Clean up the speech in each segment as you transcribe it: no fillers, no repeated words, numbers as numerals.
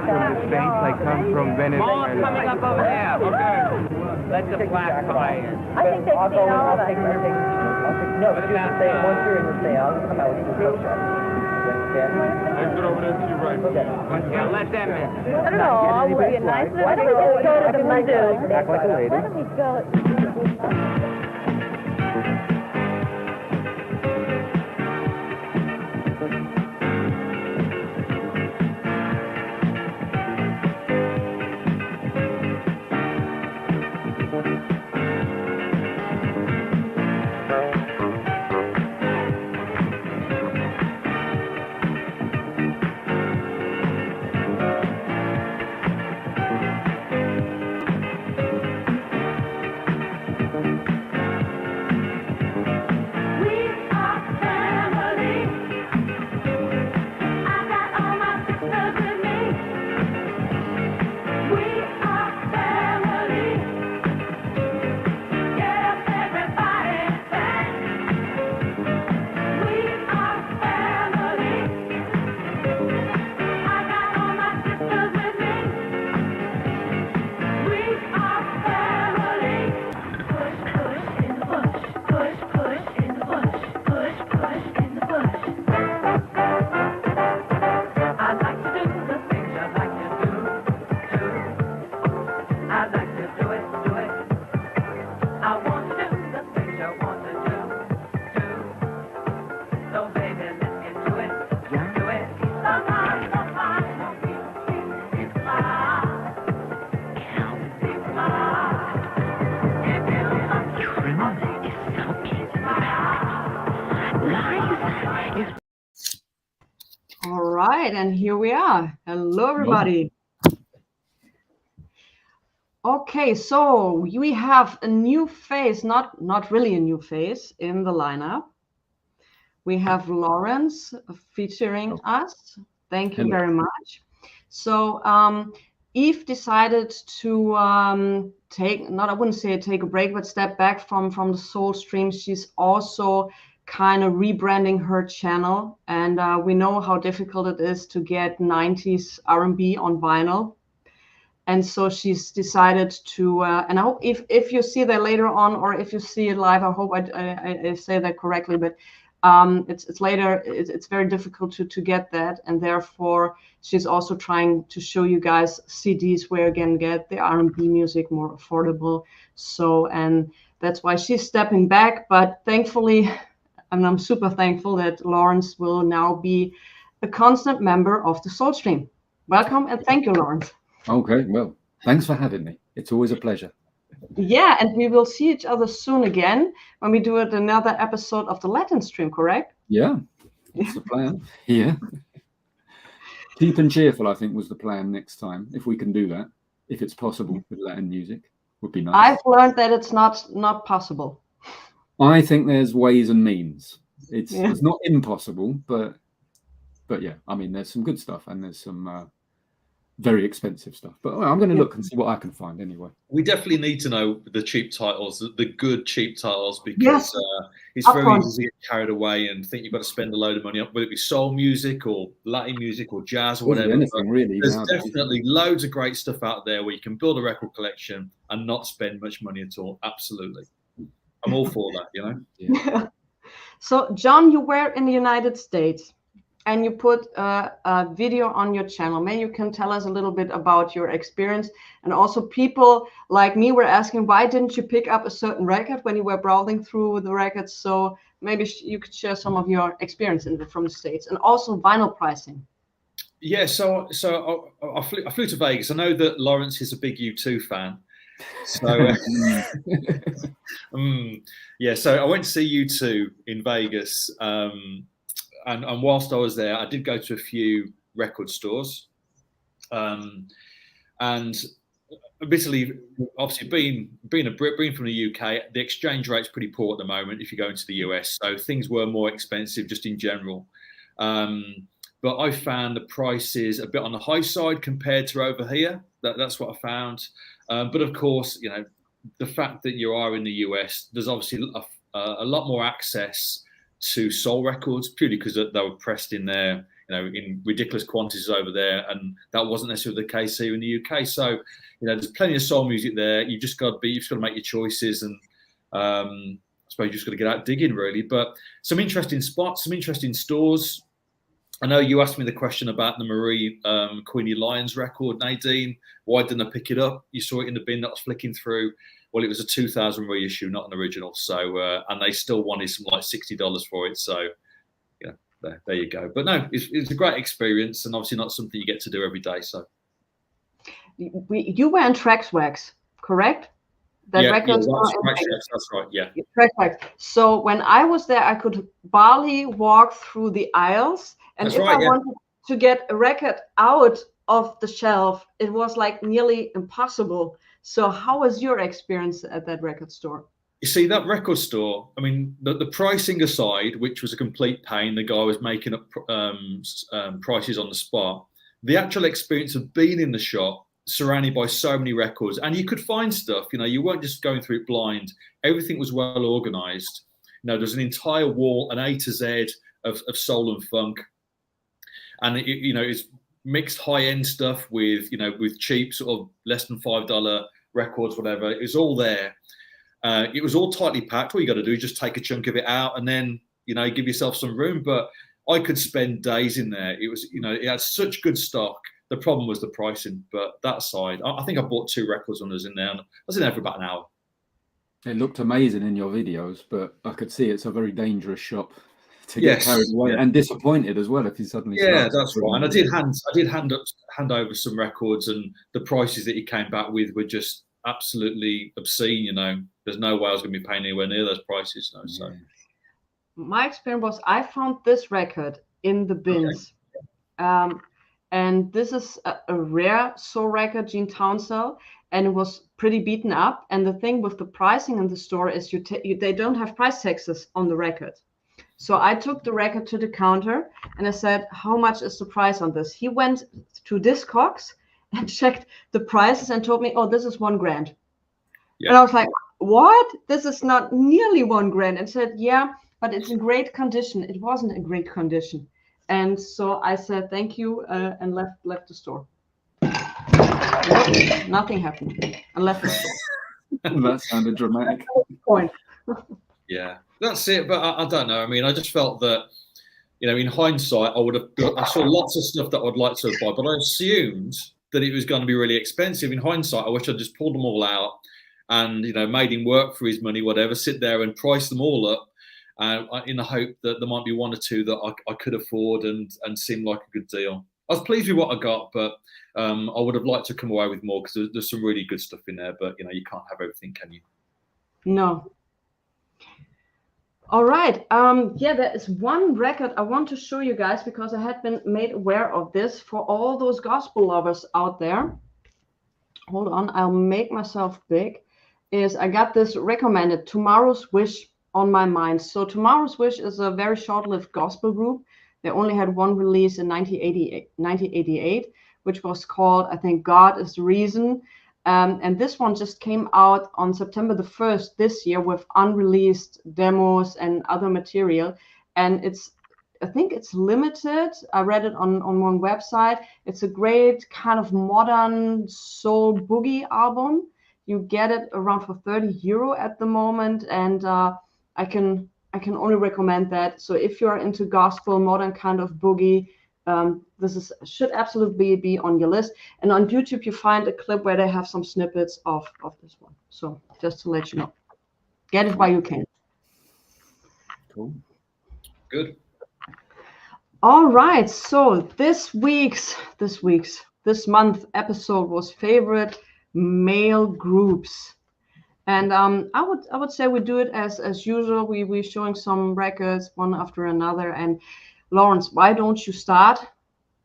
from the States. I come from Venezuela. More coming up over there. Okay. Let the black fly in. I think they've seen all of us. No, but you can say once you're in the sale, I'll come out with you. Exit over there to your right. Yeah, let them in. I don't know. It would be a nice. Why don't we just go to the window? Act like a lady. Why don't we go? All right, and here we are. Hello, everybody. Okay, so we have a new face, not really a new face in the lineup. We have Lawrence featuring us. Thank you very much. So Eve decided to I wouldn't say take a break, but step back from the SoulStream. She's also kind of rebranding her channel, and we know how difficult it is to get 90s R&B on vinyl. And so she's decided to, and I hope if you see that later on, or if you see it live, I hope I say that correctly, but it's later, it's very difficult to get that. And therefore, she's also trying to show you guys CDs where you can get the R&B music more affordable. So, and that's why she's stepping back. But thankfully, and I'm super thankful that Lawrence will now be a constant member of the SoulStream. Welcome and thank you, Lawrence. Okay, well, thanks for having me. It's always a pleasure. Yeah, and we will see each other soon again when we do another episode of the Latin stream, correct? Yeah, that's the plan. Yeah. Cheap and cheerful, I think, was the plan next time. If we can do that, if it's possible with Latin music, would be nice. I've learned that it's not possible. I think there's ways and means. It's not impossible, but yeah, I mean, there's some good stuff and there's some very expensive stuff, but I'm going to look and see what I can find anyway. We definitely need to know the cheap titles, the good cheap titles, because it's Of very course. easy to get carried away and think you've got to spend a load of money on, whether it be soul music or Latin music or jazz or whatever. Anything, really, there's nowadays. definitely loads of great stuff out there where you can build a record collection and not spend much money at all. Absolutely. I'm all for that, you know? Yeah. So, John, you were in the United States. And you put a video on your channel. Maybe you can tell us a little bit about your experience. And also people like me were asking, why didn't you pick up a certain record when you were browsing through the records? So maybe you could share some of your experience from the States and also vinyl pricing. Yeah, so I flew to Vegas. I know that Lawrence is a big U2 fan. So yeah, so I went to see U2 in Vegas. And whilst I was there, I did go to a few record stores. And admittedly, obviously being a Brit, being from the UK, the exchange rate's pretty poor at the moment if you go into the US. So things were more expensive just in general. But I found the prices a bit on the high side compared to over here. That's what I found. But of course, you know, the fact that you are in the US, there's obviously a lot more access to soul records purely because they were pressed in their in ridiculous quantities over there, and that wasn't necessarily the case here in the UK. So, there's plenty of soul music there. You've just got to make your choices, and I suppose you just got to get out digging, really. But some interesting spots, some interesting stores. I know you asked me the question about the Marie Queenie Lyons record, Nadine. Why didn't I pick it up? You saw it in the bin that I was flicking through. Well, it was a 2000 reissue, not an original. So, and they still wanted some like $60 for it. So, there you go. But no, it's a great experience, and obviously not something you get to do every day. So, you were in Traxwax, correct? That record. That's right. Yeah. Traxwax. So when I was there, I could barely walk through the aisles, and That's if right, I wanted to get a record out of the shelf, it was like nearly impossible. So how was your experience at that record store? You see, that record store, I mean, the pricing aside, which was a complete pain, the guy was making up prices on the spot. The actual experience of being in the shop, surrounded by so many records, and you could find stuff, you weren't just going through it blind. Everything was well organized. There's an entire wall, an A to Z of soul and funk. And, it's mixed high-end stuff with cheap sort of less than $5 records, whatever. It was all there. It was all tightly packed. All you got to do is just take a chunk of it out and then, give yourself some room. But I could spend days in there. It was, it had such good stock. The problem was the pricing. But that side, I think I bought 2 records when I was in there. And I was in there for about an hour. It looked amazing in your videos, but I could see it's a very dangerous shop to get carried away and disappointed as well if you suddenly. Yeah, that's right. And I did hand over some records, and the prices that he came back with were just absolutely obscene. There's no way I was going to be paying anywhere near those prices. So my experience was I found this record in the bins. Okay. And this is a rare soul record, Gene Townsend, and it was pretty beaten up. And the thing with the pricing in the store is they don't have price taxes on the record. So I took the record to the counter and I said, how much is the price on this? He went to Discogs and checked the prices and told me, oh, this is $1,000. Yeah. And I was like, what? This is not nearly $1,000. And said, yeah, but it's in great condition. It wasn't in great condition. And so I said, thank you, and left the store. Nothing happened. I left the store. That sounded dramatic. Point. Yeah, that's it. But I don't know. I mean, I just felt that, in hindsight, I saw lots of stuff that I'd like to buy, but I assumed that it was going to be really expensive. In hindsight, I wish I'd just pulled them all out and, made him work for his money, whatever, sit there and price them all up. In the hope that there might be 1 or 2 that I could afford and seemed like a good deal. I was pleased with what I got, but I would have liked to come away with more because there's some really good stuff in there. But you can't have everything, can you? No. All right. There is one record I want to show you guys because I had been made aware of this for all those gospel lovers out there. Hold on, I'll make myself big. I got this recommended, Tomorrow's Wish, on my mind. So Tomorrow's Wish is a very short-lived gospel group. They only had one release in 1988, which was called, I think, God is the Reason. And this one just came out on September the 1st this year with unreleased demos and other material. And I think it's limited. I read it on one website. It's a great kind of modern soul boogie album. You get it around for €30 at the moment. And I can only recommend that. So if you're into gospel, modern kind of boogie, this should absolutely be on your list. And on YouTube, you find a clip where they have some snippets of this one. So just to let you know, get it while you can. Cool. Good. All right. So this month episode was favorite male groups. And I would say we do it as usual. We're showing some records one after another. And Lawrence, why don't you start?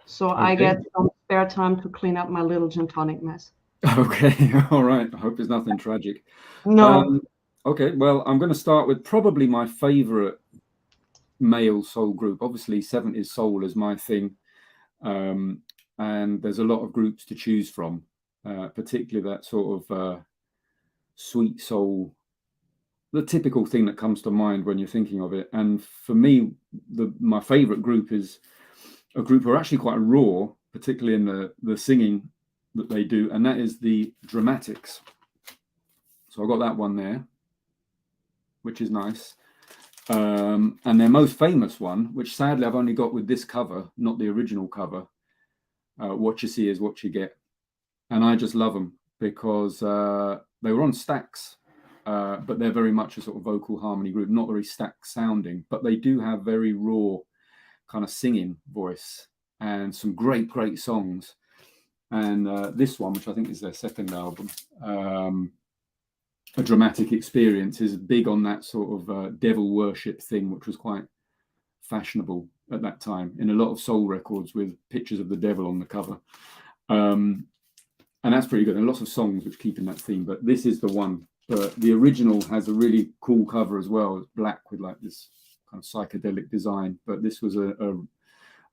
So okay. I get some spare time to clean up my little gin tonic mess. Okay, all right. I hope it's nothing tragic. No. Okay, well, I'm going to start with probably my favorite male soul group. Obviously, 70s soul is my thing. And there's a lot of groups to choose from, particularly that sort of sweet soul, the typical thing that comes to mind when you're thinking of it. And for me, my favorite group is a group who are actually quite raw, particularly in the singing that they do, and that is the Dramatics. So I got that one there, which is nice. And their most famous one, which sadly I've only got with this cover, not the original cover, What You See Is What You Get. And I just love them because they were on Stax, but they're very much a sort of vocal harmony group, not very Stax sounding, but they do have very raw kind of singing voice and some great songs. And this one, which I think is their second album, A Dramatic Experience, is big on that sort of devil worship thing, which was quite fashionable at that time in a lot of soul records with pictures of the devil on the cover. And that's pretty good. And lots of songs which keep in that theme, but this is the one. But the original has a really cool cover as well. It's black with like this kind of psychedelic design. But this was a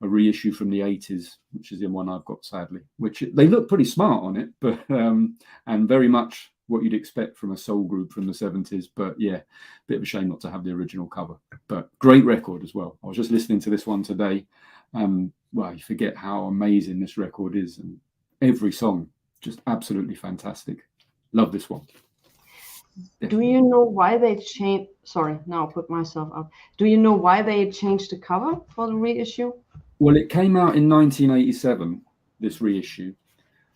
reissue from the 80s, which is the one I've got, sadly, which they look pretty smart on it, but and very much what you'd expect from a soul group from the 70s. But yeah, bit of a shame not to have the original cover, but great record as well. I was just listening to this one today. Well, you forget how amazing this record is, and every song just absolutely fantastic. Love this one. Do you know why they changed? Sorry, now I'll put myself up. Do you know why they changed the cover for the reissue? Well, it came out in 1987, this reissue.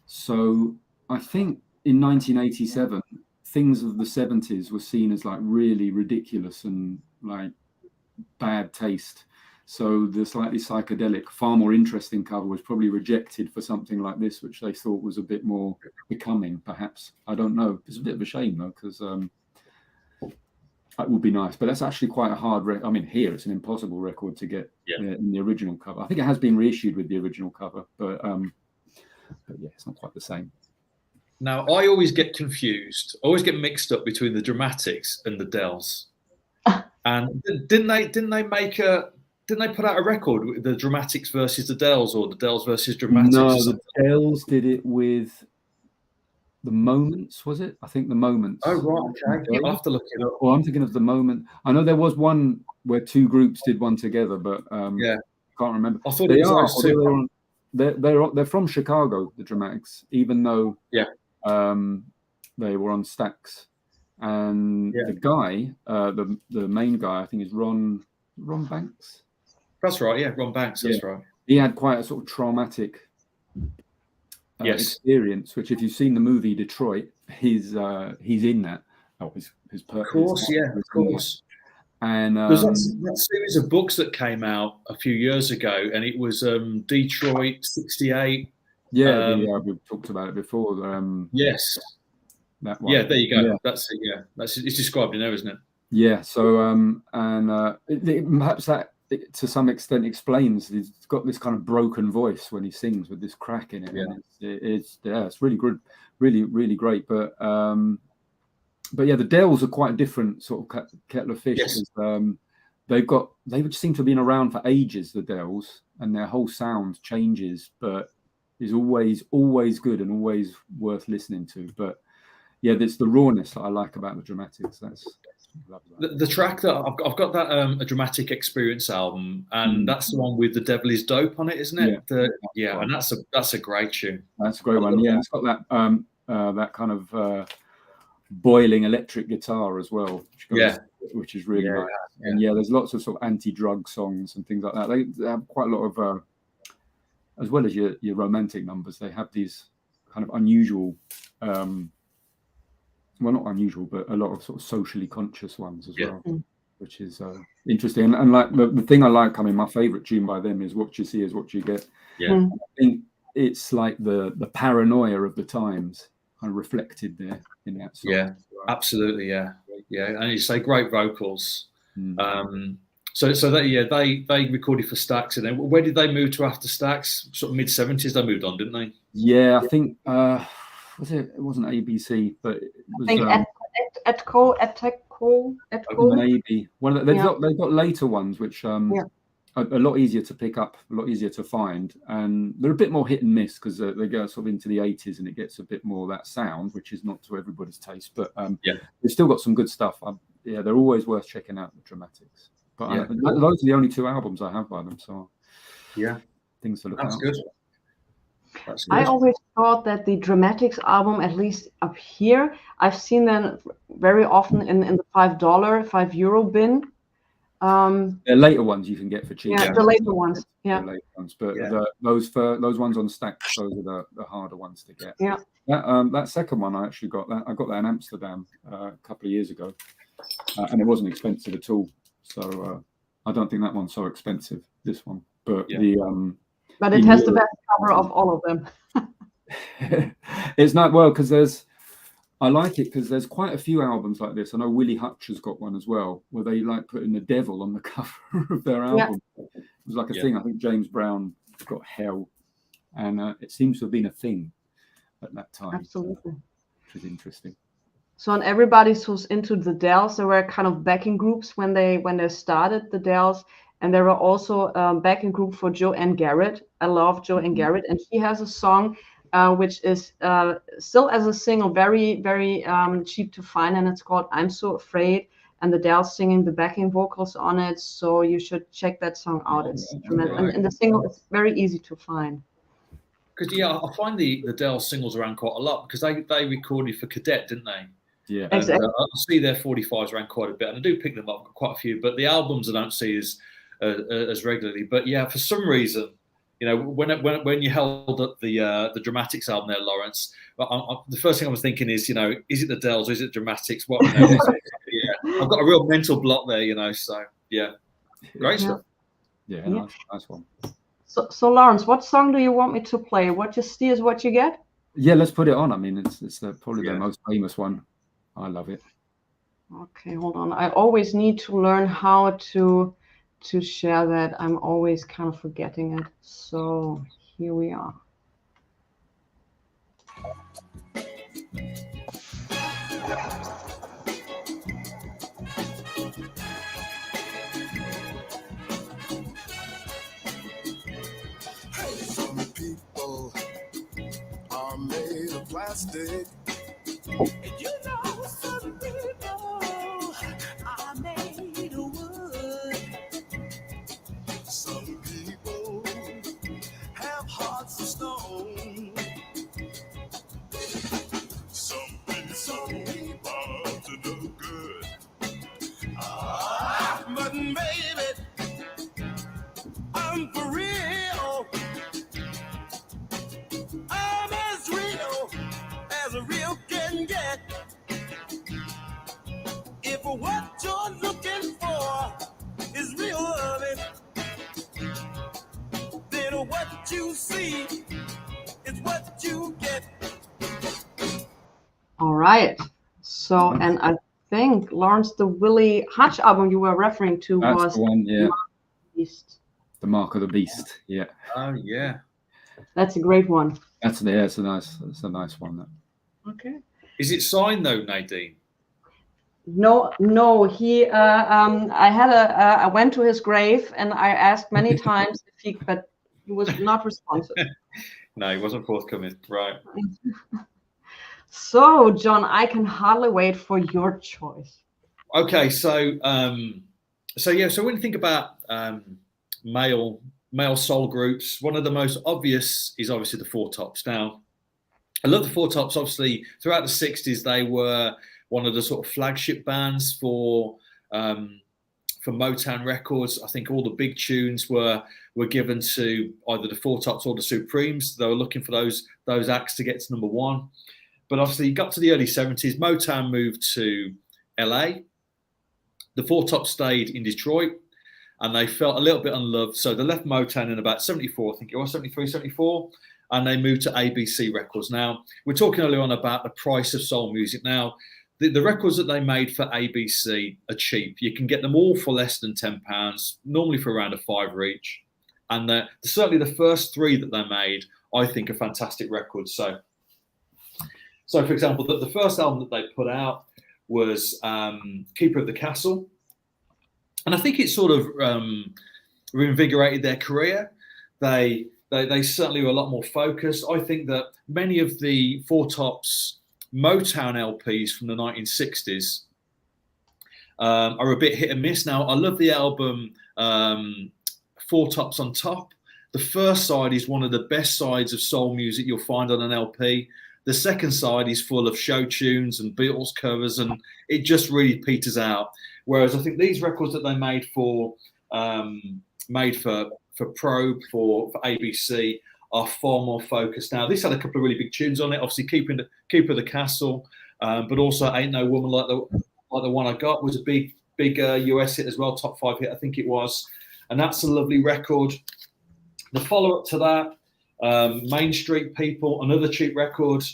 So I think in 1987, things of the 70s were seen as like really ridiculous and like bad taste. So the slightly psychedelic, far more interesting cover was probably rejected for something like this, which they thought was a bit more becoming, perhaps. I don't know. It's a bit of a shame, though, because that would be nice. But that's actually quite a hard record. I mean, here it's an impossible record to get in the original cover. I think it has been reissued with the original cover, but yeah, it's not quite the same. Now, I always get confused. I always get mixed up between the Dramatics and the Dells. And didn't they make a? Didn't they put out a record with the Dramatics versus the Dells, or the Dells versus Dramatics? No, the Dells did it with the Moments, was it? I think the Moments. Oh, right. Okay. I'll have to look it up. Well, I'm thinking of the Moment. I know there was one where two groups did one together, but yeah, can't remember. I thought they're from Chicago, the Dramatics, even though they were on Stax. And the guy, the main guy, I think is Ron Banks. That's right, yeah, Ron Banks, that's right. He had quite a sort of traumatic experience, which if you've seen the movie Detroit, he's in that. Oh, his of course, of course. And there's that series of books that came out a few years ago, and it was Detroit 68. Yeah, we've talked about it before. Yes. That one. Yeah, there you go. Yeah. That's it, it's described in there, isn't it? Yeah, so perhaps that to some extent explains he's got this kind of broken voice when he sings with this crack in it. Yeah. It's really good, really great. But yeah, the Dells are quite a different sort of kettle of fish. Yes. They would seem to have been around for ages, the Dells, and their whole sound changes, but is always good and always worth listening to. But yeah, there's the rawness that I like about the Dramatics. The track that I've got that A Dramatic Experience album, and that's the one with The Devil Is Dope on it, isn't it? And that's a great tune. That's a great one. Yeah, it's got that kind of boiling electric guitar as well, which is really nice. Yeah. And there's lots of sort of anti-drug songs and things like that. They have quite a lot of, as well as your romantic numbers, they have these kind of unusual. Well, not unusual, but a lot of sort of socially conscious ones as well, which is interesting. And like the thing I like, my favorite tune by them is What You See Is What You Get. Yeah. I think it's like the paranoia of the times kind of reflected there in that song. Yeah, absolutely. Yeah. And you say great vocals. So that they recorded for Stax, and then where did they move to after Stax? Sort of mid-70s they moved on, didn't they? Yeah, I think it wasn't ABC, but it was, I think Atco. Maybe one of they've got later ones which are a lot easier to pick up, a lot easier to find, and they're a bit more hit and miss because they go sort of into the 80s and it gets a bit more that sound, which is not to everybody's taste. But they've still got some good stuff. They're always worth checking out, the Dramatics. But those are the only two albums I have by them. So yeah. things to look That's out. good. That's good. I always thought that the Dramatics album, at least up here, I've seen them very often in the €5 bin. The later ones you can get for cheap. Yeah, the later ones. Yeah. The later ones, but Yeah. those ones on stacks, those are the harder ones to get. Yeah. That second one I actually got that. I got that in Amsterdam a couple of years ago, and it wasn't expensive at all. So I don't think that one's so expensive. This one, but But it has the best cover of all of them. It's not well because I like it because there's quite a few albums like this. I know Willie Hutch has got one as well, where they like putting the devil on the cover of their album. It was like a thing. I think James Brown got Hell, and it seems to have been a thing at that time. Absolutely. Which is interesting. So, and everybody who's into the Dells, there were kind of backing groups when they started the Dells, and there were also backing group for Joe and Garrett. I love Joe and Garrett, and he has a song which is still as a single, very, very cheap to find, and it's called "I'm So Afraid," and the Dells singing the backing vocals on it. So you should check that song out. It's tremendous, and the single is very easy to find. Because I find the Dell singles around quite a lot because they recorded for Cadet, didn't they? Yeah, and, exactly. I see their 45s around quite a bit, and I do pick them up quite a few. But the albums I don't see as regularly. But yeah, for some reason, when you held up the Dramatics album there, Lawrence, the first thing I was thinking is, is it the Dells or is it Dramatics? What? Is it? Yeah, I've got a real mental block there, So yeah, great stuff. Yeah, nice one. So Lawrence, what song do you want me to play? What you see is what you get? Yeah, let's put it on. I mean, it's probably the most famous one. I love it. Okay, hold on. I always need to learn how to share that. I'm always kind of forgetting it. So here we are. Some people are made of plastic. Some people are made of wood. Some people have hearts of stone. Some people are up to no good. But baby, I'm for real. I'm as real as a real can get. If what you're looking for is real loving, then what you see is what you get. All right. So, and I think, Lawrence, the Willie Hutch album you were referring to was the one, yeah. Beast. The Mark of the Beast, yeah. Oh yeah. That's a great one. It's a nice one. Okay. Is it signed though, Nadine? No. He, I went to his grave and I asked many times but he was not responsive. No, he wasn't forthcoming. Right. So, John, I can hardly wait for your choice. Okay, so when you think about male soul groups, one of the most obvious is obviously the Four Tops. Now, I love the Four Tops. Obviously, throughout the '60s, they were one of the sort of flagship bands for Motown Records. I think all the big tunes were given to either the Four Tops or the Supremes. They were looking for those acts to get to number one. But obviously, you got to the early '70s. Motown moved to LA. The Four Tops stayed in Detroit, and they felt a little bit unloved. So they left Motown in about '74, I think it was 73, 74, and they moved to ABC Records. Now, we're talking earlier on about the price of soul music. Now, the records that they made for ABC are cheap. You can get them all for less than £10, normally for around £5 each. And certainly the first three that they made, I think, are fantastic records. So for example, the first album that they put out was Keeper of the Castle. And I think it sort of reinvigorated their career. They certainly were a lot more focused. I think that many of the Four Tops Motown LPs from the 1960s are a bit hit and miss. Now, I love the album Four Tops on Top. The first side is one of the best sides of soul music you'll find on an LP. The second side is full of show tunes and Beatles covers, and it just really peters out. Whereas I think these records that they made for Probe, for ABC, are far more focused. Now, this had a couple of really big tunes on it. Obviously, Keep of the Castle, but also Ain't No Woman Like the One I Got was a big US hit as well, top 5 hit, I think it was. And that's a lovely record. The follow-up to that, Main Street People, another cheap record.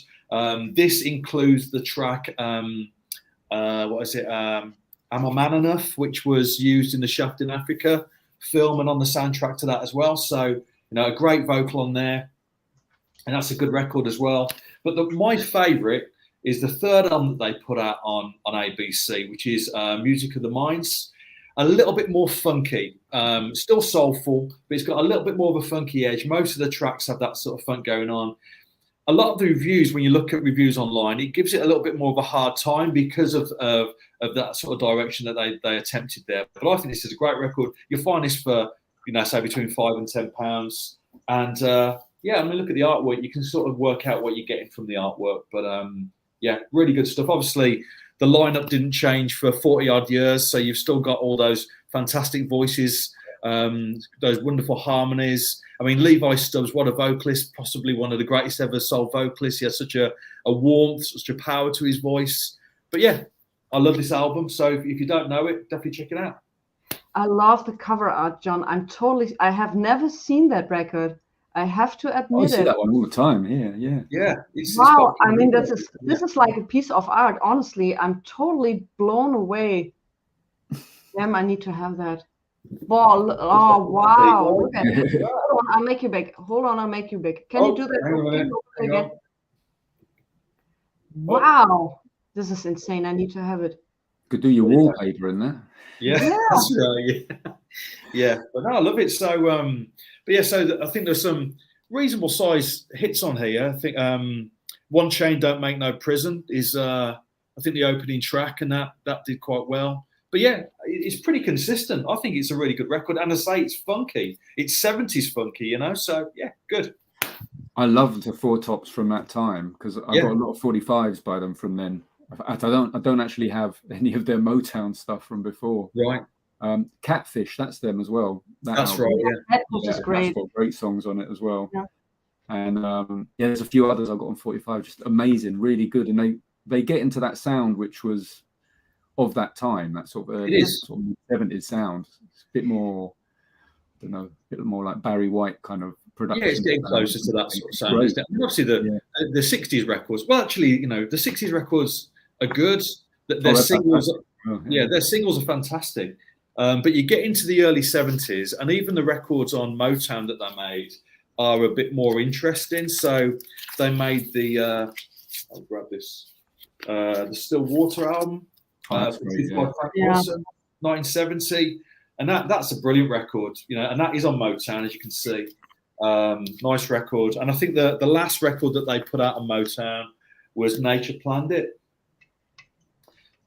This includes the track, what is it? Am I Man Enough, which was used in the Shaft in Africa film and on the soundtrack to that as well. So, a great vocal on there. And that's a good record as well. But my favourite is the third album that they put out on ABC, which is Music of the Minds. A little bit more funky, still soulful, but it's got a little bit more of a funky edge. Most of the tracks have that sort of funk going on. A lot of the reviews, when you look at reviews online, it gives it a little bit more of a hard time because of that sort of direction that they attempted there. But I think this is a great record. You'll find this for, say between £5 and £10. And yeah, I mean, look at the artwork. You can sort of work out what you're getting from the artwork. But yeah, really good stuff. Obviously, the lineup didn't change for 40 odd years, so you've still got all those fantastic voices, those wonderful harmonies. I mean, Levi Stubbs, what a vocalist, possibly one of the greatest ever soul vocalists. He has such a warmth, such a power to his voice. But yeah, I love this album. So if you don't know it, definitely check it out. I love the cover art, John. I have never seen that record. I have to admit I see that one all the time. Yeah. Wow. I mean, this is like a piece of art. Honestly, I'm totally blown away. Damn, I need to have that. Oh, wow. Look at it. Hold on, I'll make you big. Can you do that again? Wow. This is insane. I need to have it. Could do your wallpaper in there. Yeah. That's right. Yeah. But no, I love it. So, but yeah, so I think there's some reasonable size hits on here. I think One Chain Don't Make No Prison is, I think, the opening track, and that did quite well. But yeah, it's pretty consistent. I think it's a really good record. And I say it's funky. It's 70s funky, So yeah, good. I love the Four Tops from that time because I got a lot of 45s by them from then. I don't actually have any of their Motown stuff from before. Right. Catfish, that's them as well. That's album. right. Yeah. Catfish is great. That's got great songs on it as well. Yeah. And there's a few others I've got on 45, just amazing, really good. And they get into that sound which was of that time, that sort of early sort of 70s sound. It's a bit more, I don't know, a bit more like Barry White kind of production. Yeah, it's getting closer to that sort of sound. Isn't it? Obviously, the 60s records. Well, actually, the 60s records are good. Their singles, their singles are fantastic. But you get into the early 70s, and even the records on Motown that they made are a bit more interesting. So they made the I'll grab this, the Still Water album, by Frank Wilson, 1970, and that's a brilliant record, and that is on Motown, as you can see. Nice record. And I think the last record that they put out on Motown was Nature Planned It.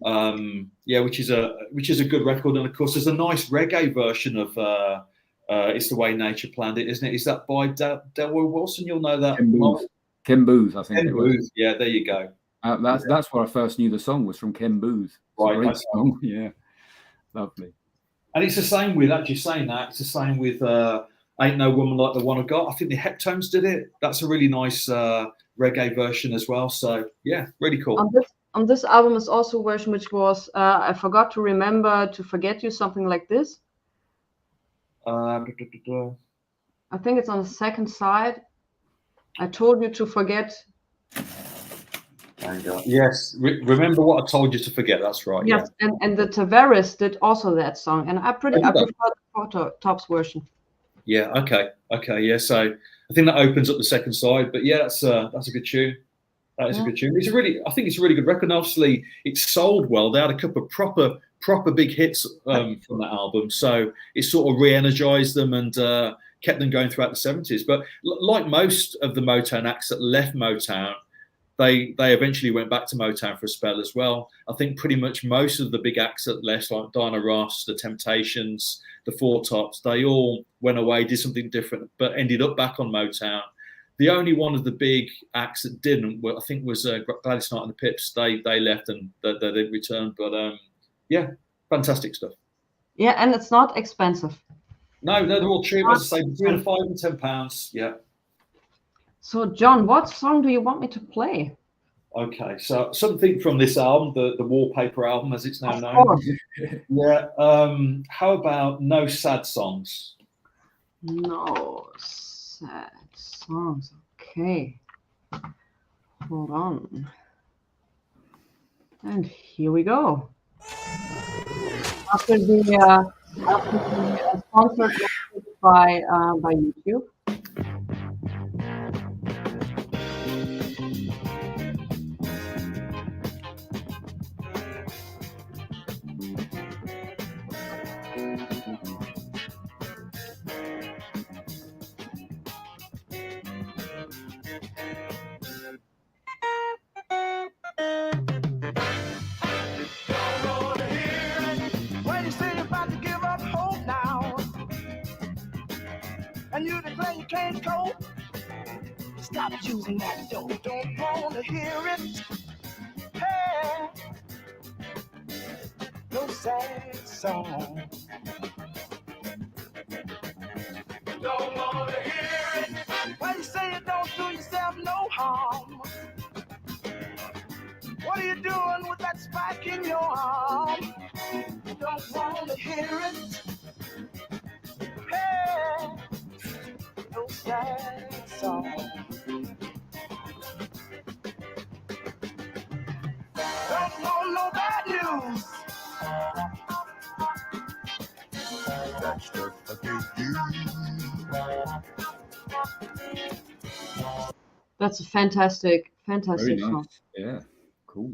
Which is a good record. And of course, there's a nice reggae version of It's the Way Nature Planned It, isn't it? Is that by Delroy Wilson? You'll know that. Ken Booth, I think. Ken Booth. Yeah, there you go. That's where I first knew the song was from Ken Booth. Right. Song. Yeah, lovely. And it's the same with, actually saying that, it's the same with Ain't No Woman Like the One I Got. I think the Heptones did it. That's a really nice reggae version as well. So yeah, really cool. On this album is also a version which was I Forgot to Remember to Forget You, something like this. I think it's on the second side. I Told You to Forget. Yes, remember what I told you to forget. That's right. Yes, yeah. and the Tavares did also that song, and I prefer the Four Tops version. Yeah. Okay. Yeah. So I think that opens up the second side. But yeah, that's a good tune. That is a good tune. I think it's a really good record. And obviously, it sold well. They had a couple of proper big hits from that album, so it sort of re-energized them and kept them going throughout the 70s. But like most of the Motown acts that left Motown, they eventually went back to Motown for a spell as well. I think pretty much most of the big acts that left, like Diana Ross, the Temptations, the Four Tops, they all went away, did something different, but ended up back on Motown. The only one of the big acts that didn't, I think, was Gladys Knight and the Pips. They left and they didn't return. But yeah, fantastic stuff. Yeah, and it's not expensive. No, they're all cheap. As I say, between £5 and £10. Yeah. So, John, what song do you want me to play? Okay, so something from this album, the Wallpaper album, as it's now known. Yeah. How about No Sad Songs? No sad songs. Okay. Hold on. And here we go. After the sponsored by YouTube. And you declare you can't cope. Stop using that dope. Don't want to hear it. Hey, no sad song. Don't want to hear it. Why you say you don't do yourself no harm? What are you doing with that spike in your arm? Don't want to hear it. Hey, no sad song. Don't want no bad news. That stuff I can't use. That's a fantastic Very nice. song. Yeah, cool.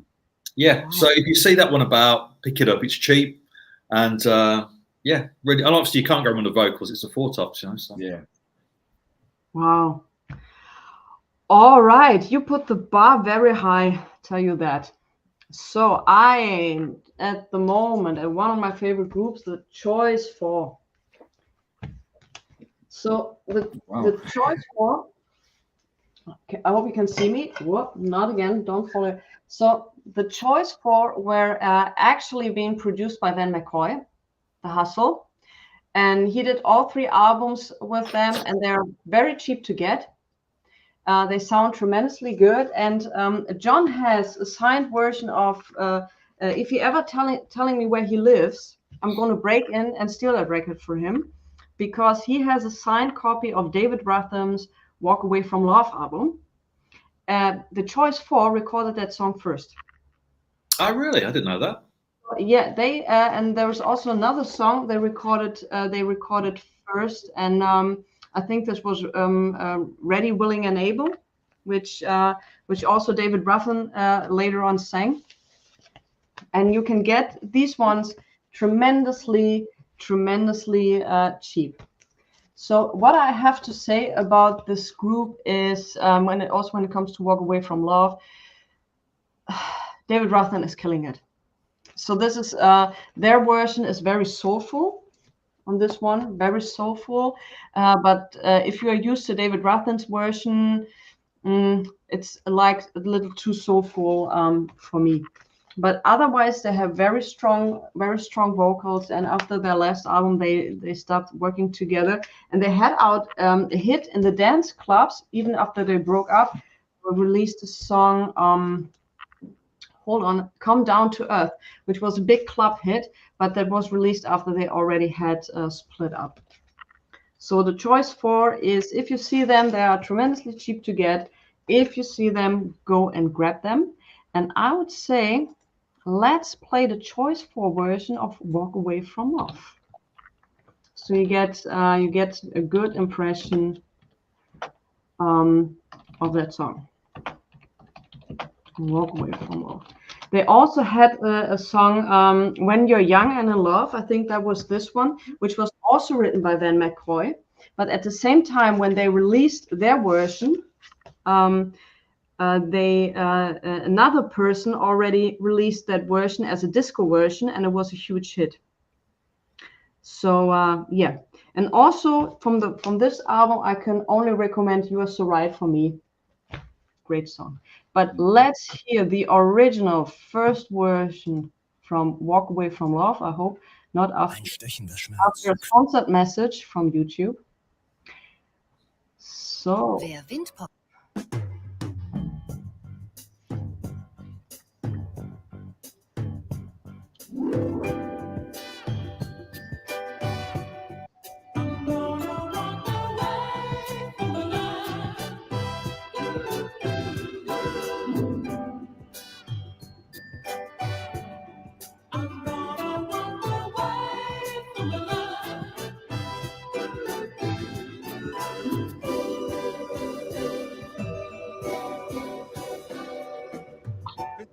Yeah, so if you see that one about, pick it up. It's cheap, and yeah, really. And obviously, you can't go on the vocals. It's a Four Tops, you know. So. Yeah. Wow. All right, you put the bar very high, tell you that. So I, at the moment, at one of my favorite groups, the Choice 4. So the Choice 4, okay, I hope you can see me. Whoop, not again, don't follow. So the Choice 4 were actually being produced by Van McCoy, The Hustle. And he did all 3 albums with them, and they're very cheap to get. They sound tremendously good. And John has a signed version of, if he ever telling me where he lives, I'm going to break in and steal that record for him, because he has a signed copy of David Rutham's Walk Away from Love album. The Choice 4 recorded that song first. Oh, really? I didn't know that. Yeah, they and there was also another song they recorded first, and I think this was Ready, Willing, and Able, which also David Ruffin later on sang. And you can get these ones tremendously cheap. So what I have to say about this group is when it comes to Walk Away from Love, David Ruffin is killing it. So this is their version is very soulful on this one, very soulful. But if you are used to David Rutham's version, it's like a little too soulful for me. But otherwise, they have very strong vocals. And after their last album, they stopped working together. And they had out a hit in the dance clubs even after they broke up. They released a song. Come Down to Earth, which was a big club hit, but that was released after they already had split up. So the Choice 4 is, if you see them, they are tremendously cheap to get. If you see them, go and grab them. And I would say, let's play the Choice 4 version of Walk Away from Love. So you get a good impression of that song. Walk Away from Love. They also had a song, When You're Young and in Love. I think that was this one, which was also written by Van McCoy. But at the same time, when they released their version, another person already released that version as a disco version, and it was a huge hit. So yeah, and also from this album, I can only recommend "You Are So Right for Me." Great song. But let's hear the original first version from "Walk Away from Love." I hope not after a sponsored message from YouTube. So. Wer Windpop.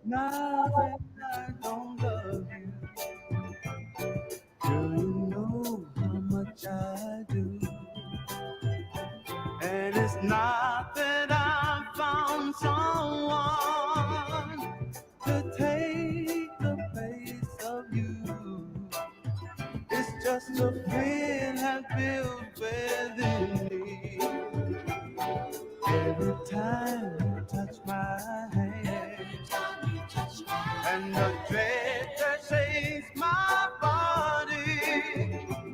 Now that I don't love you, do you know how much I do? And it's not that I found someone to take the place of you. It's just a feeling I built within me. Every time you touch my hand, and the dread that shakes my body,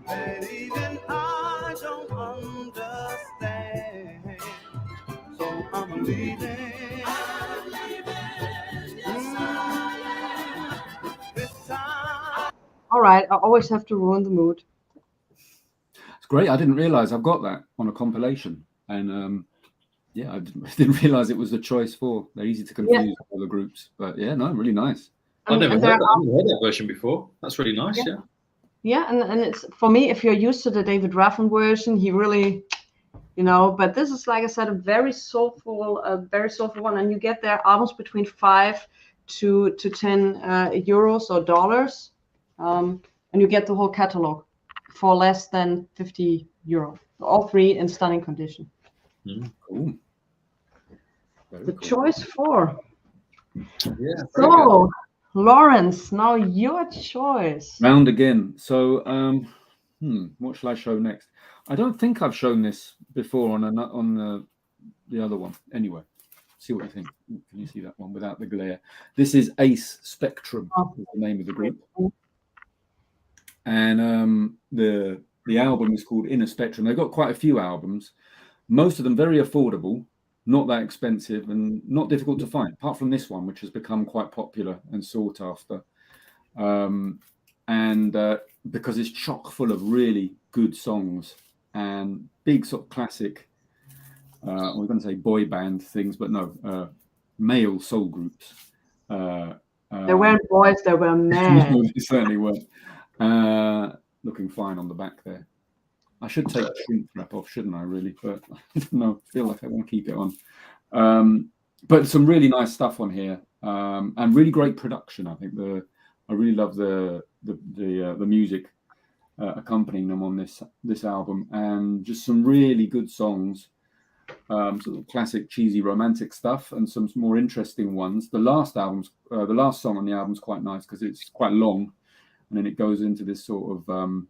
that even I don't understand. So I'm leaving. This time. All right, I always have to ruin the mood. It's great. I didn't realize I've got that on a compilation, and yeah, I didn't realize it was the choice four. They're easy to confuse with other groups, but yeah, no, really nice. I've never heard that version before. That's really nice. Yeah. Yeah, and it's for me, if you're used to the David Raffin version, he really, but this is, like I said, a very soulful one, and you get their albums between 5 to 10 euros or dollars, and you get the whole catalog for less than 50 euro. All three in stunning condition. Cool. The choice four. Yeah. So, Lawrence, now your choice. Round again. So, what shall I show next? I don't think I've shown this before on the other one. Anyway, see what you think. Can you see that one without the glare? This is Ace Spectrum, is the name of the group, and the album is called Inner Spectrum. They've got quite a few albums, most of them very affordable, not that expensive, and not difficult to find, apart from this one, which has become quite popular and sought after. And because it's chock full of really good songs and big sort of classic, we're going to say boy band things, but no, male soul groups. There weren't boys, there were men. They certainly were. Looking fine on the back there. I should take the shrink wrap off, shouldn't I, really? But I don't know, I feel like I want to keep it on. But some really nice stuff on here, and really great production. I think I really love the music accompanying them on this album, and just some really good songs, sort of classic cheesy romantic stuff, and some more interesting ones. The last song on the album is quite nice because it's quite long, and then it goes into this sort of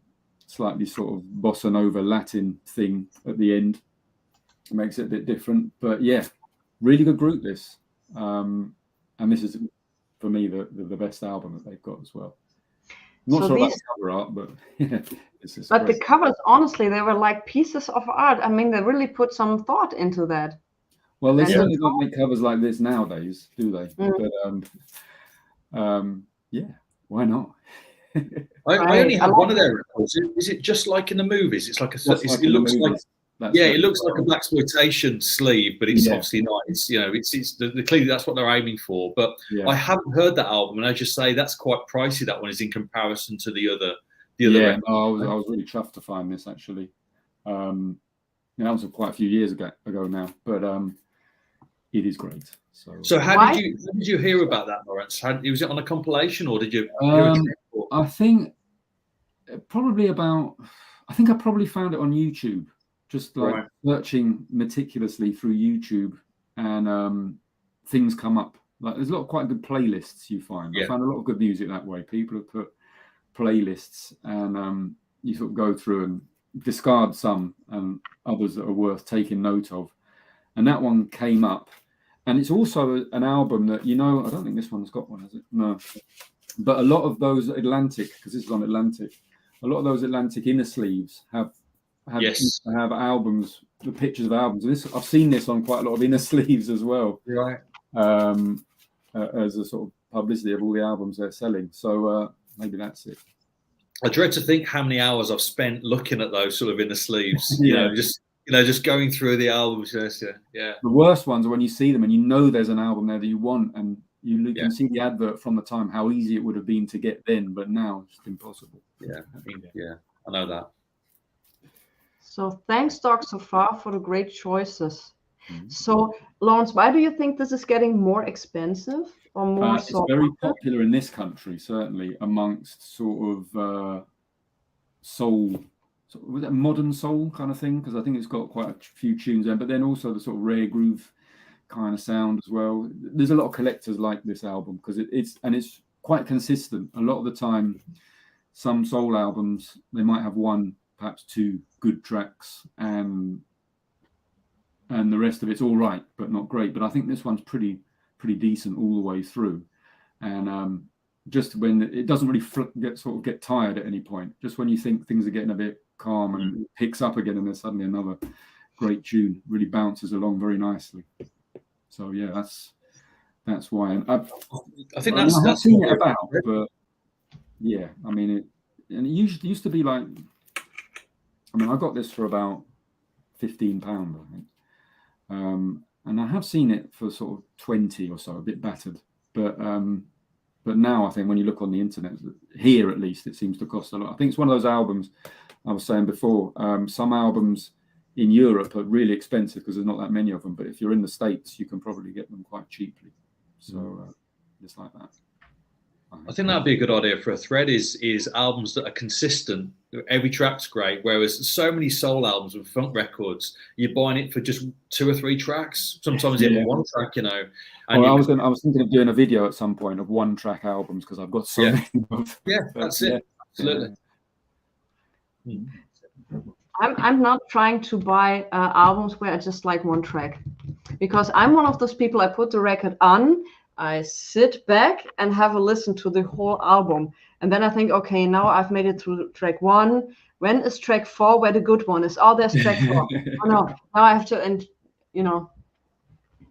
slightly sort of bossa nova Latin thing at the end. It makes it a bit different, but yeah, really good group this. And this is, for me, the best album that they've got as well. Not sure about the cover art, but yeah, but great. The covers, honestly, they were like pieces of art. I mean, they really put some thought into that. Well, they certainly don't make covers like this nowadays, do they? But yeah, why not? I only have one of their records. Is it just like in the movies? It's like it looks like it looks like a blaxploitation sleeve, but it's obviously not. It's it's clearly that's what they're aiming for. But I haven't heard that album, and I just say that's quite pricey. That one is in comparison to the other. Yeah, I was really chuffed to find this actually. That was quite a few years ago now, but it is great. So how did you hear about that, Lawrence? Was it on a compilation, or did you? I think probably I think I probably found it on YouTube, just like searching meticulously through YouTube, and things come up. Like there's a lot of quite good playlists you find. Yeah. I found a lot of good music that way. People have put playlists, and you sort of go through and discard some and others that are worth taking note of. And that one came up. And it's also an album that, I don't think this one's got one, has it? No. But a lot of those Atlantic, because this is on Atlantic, a lot of those Atlantic inner sleeves have albums, the pictures of albums. And I've seen this on quite a lot of inner sleeves as well. Right. As a sort of publicity of all the albums they're selling. So maybe that's it. I dread to think how many hours I've spent looking at those sort of inner sleeves. Yeah. Just going through the albums. Yeah. The worst ones are when you see them and there's an album there that you want, and you can see the advert from the time, how easy it would have been to get then, but now it's impossible. Yeah, I know that. So thanks, Doc, so far for the great choices. So, Lawrence, why do you think this is getting more expensive or more It's very popular in this country, certainly, amongst sort of soul. Was it modern soul kind of thing? Because I think it's got quite a few tunes there, but then also the sort of rare groove kind of sound as well. There's a lot of collectors like this album because it's quite consistent. A lot of the time, some soul albums, they might have one, perhaps two good tracks, and the rest of it's all right, but not great. But I think this one's pretty decent all the way through, and just when it doesn't really get tired at any point, just when you think things are getting a bit calm and it picks up again, and there's suddenly another great tune, really bounces along very nicely. So yeah, that's why. And I think I've seen it about, but yeah, I mean it used to be like, I mean, I got this for about £15, I think, and I have seen it for sort of 20 or so, a bit battered, but now I think when you look on the internet, here at least, it seems to cost a lot. I think it's one of those albums I was saying before. Some albums in Europe are really expensive because there's not that many of them, but if you're in the States, you can probably get them quite cheaply. So just like that. I think that'd be a good idea for a thread is albums that are consistent. Every track's great, whereas so many soul albums with funk records, you're buying it for just 2 or 3 tracks, sometimes even one track, And I was thinking of doing a video at some point of 1-track albums because I've got so many of them. That's it. Absolutely. I'm not trying to buy albums where I just like one track, because I'm one of those people. I put the record on, I sit back and have a listen to the whole album, and then I think, okay, now I've made it through track 1. When is track 4 where the good one is? Oh, there's track 4. Oh no, now I have to, and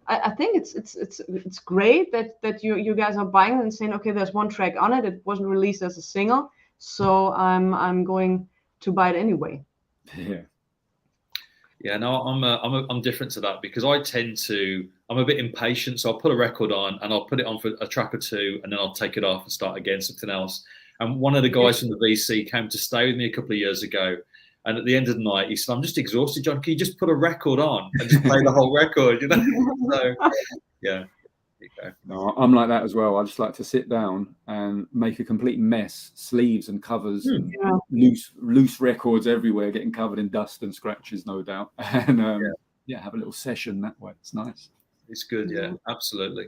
I think it's great that you guys are buying and saying, okay, there's one track on it. It wasn't released as a single, so I'm going to buy it anyway. Yeah, no, I'm different to that because I'm a bit impatient, so I'll put a record on and I'll put it on for a track or 2, and then I'll take it off and start again, something else. And one of the guys from the VC came to stay with me a couple of years ago, and at the end of the night, he said, "I'm just exhausted, John. Can you just put a record on and just play the whole record?" So, yeah. No, I'm like that as well. I just like to sit down and make a complete mess, sleeves and covers, and loose records everywhere, getting covered in dust and scratches, no doubt. And have a little session that way. It's nice. It's good, yeah, absolutely.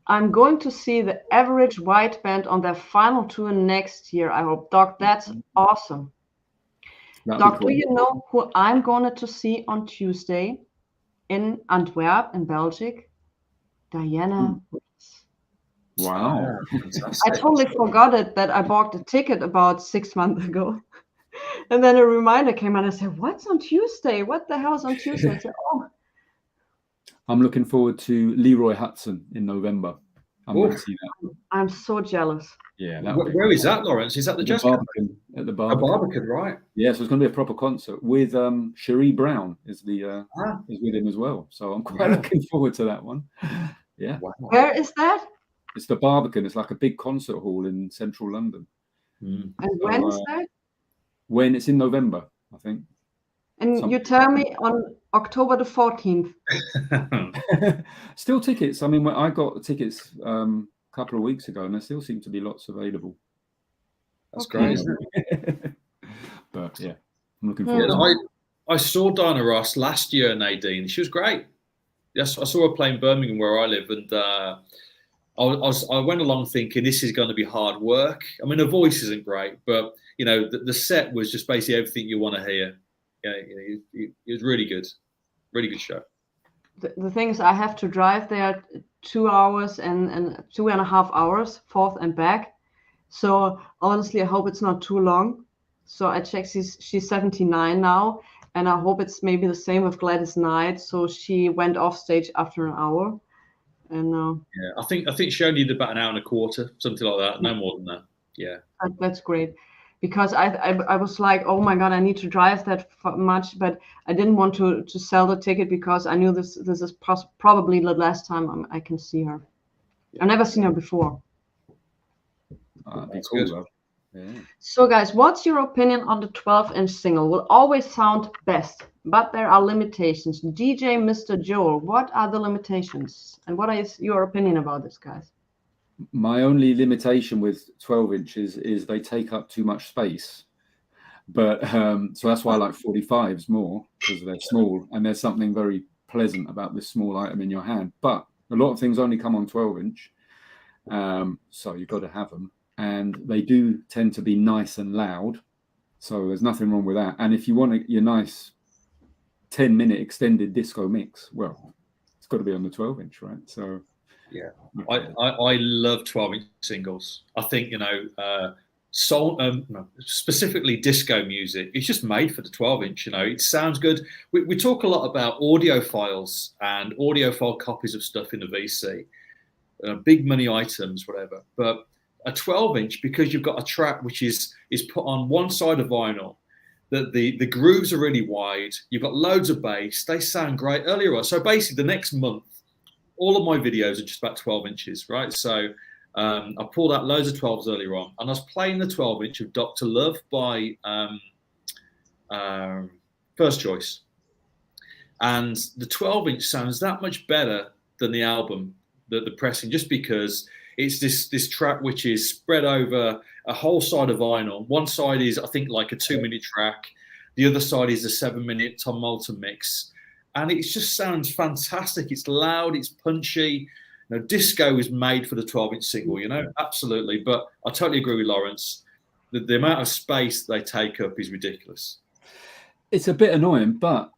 I'm going to see the Average White Band on their final tour next year. I hope, Doc. That's awesome. Doc, do you know who I'm going to see on Tuesday in Antwerp, in Belgium? Diana. Wow. I totally forgot it that I bought the ticket about 6 months ago. And then a reminder came and I said, what's on Tuesday? What the hell is on Tuesday? I said, I'm looking forward to Leroy Hudson in November. I'm going to see that. I'm so jealous. Yeah. Where is that, Lawrence? Is that the Jazz Barbican? At the Barbican. Barbican, right? Yeah, so it's going to be a proper concert with Cherie Brown is with him as well. So I'm quite looking forward to that one. Yeah. Wow. Where is that? It's the Barbican. It's like a big concert hall in central London. And when is that? When it's in November, I think. And you tell me on October the 14th. Still tickets. I mean, I got the tickets a couple of weeks ago, and there still seem to be lots available. That's great, isn't it? But yeah, I'm looking forward to it. I saw Diana Ross last year, Nadine. She was great. Yes, I saw her play in Birmingham where I live, and I went along thinking this is going to be hard work. I mean, her voice isn't great, but you know, the set was just basically everything you want to hear. Yeah, it was really good show. The thing is, I have to drive there 2 hours and 2.5 hours forth and back. So honestly, I hope it's not too long. So I checked, she's 79 now, and I hope it's maybe the same with Gladys Knight. So she went off stage after an hour, and yeah, I think she only did about an hour and a quarter, something like that, no more than that. Yeah, that's great, because I was like, oh my god, I need to drive that much, but I didn't want to sell the ticket because I knew this is probably the last time I can see her. I've never seen her before. That'd be cool, though. Yeah. So guys, what's your opinion on the 12-inch single? Will always sound best, but there are limitations. DJ Mr. Joel, what are the limitations? And what is your opinion about this, guys? My only limitation with 12 inches is they take up too much space. But so that's why I like 45s more, because they're small, and there's something very pleasant about this small item in your hand. But a lot of things only come on 12-inch, so you've got to have them. And they do tend to be nice and loud, so there's nothing wrong with that. And if you want your nice 10-minute extended disco mix, well, it's got to be on the 12-inch, right? So yeah, I love 12-inch singles. I think, you know, soul, specifically disco music, it's just made for the 12-inch. You know, it sounds good. We talk a lot about audio files and audiophile copies of stuff in the VC, big money items, whatever, but a 12-inch, because you've got a track which is put on one side of vinyl, that the grooves are really wide, you've got loads of bass, they sound great earlier on. So basically the next month, all of my videos are just about 12 inches, right? So I pulled out loads of 12s earlier on, and I was playing the 12-inch of Dr. Love by First Choice. And the 12-inch sounds that much better than the album, the pressing, just because it's this track which is spread over a whole side of vinyl. One side is, I think, like a 2-minute track. The other side is a 7-minute Tom Moulton mix. And it just sounds fantastic. It's loud, it's punchy. You know, disco is made for the 12-inch single, you know, absolutely. But I totally agree with Lawrence. The amount of space they take up is ridiculous. It's a bit annoying, but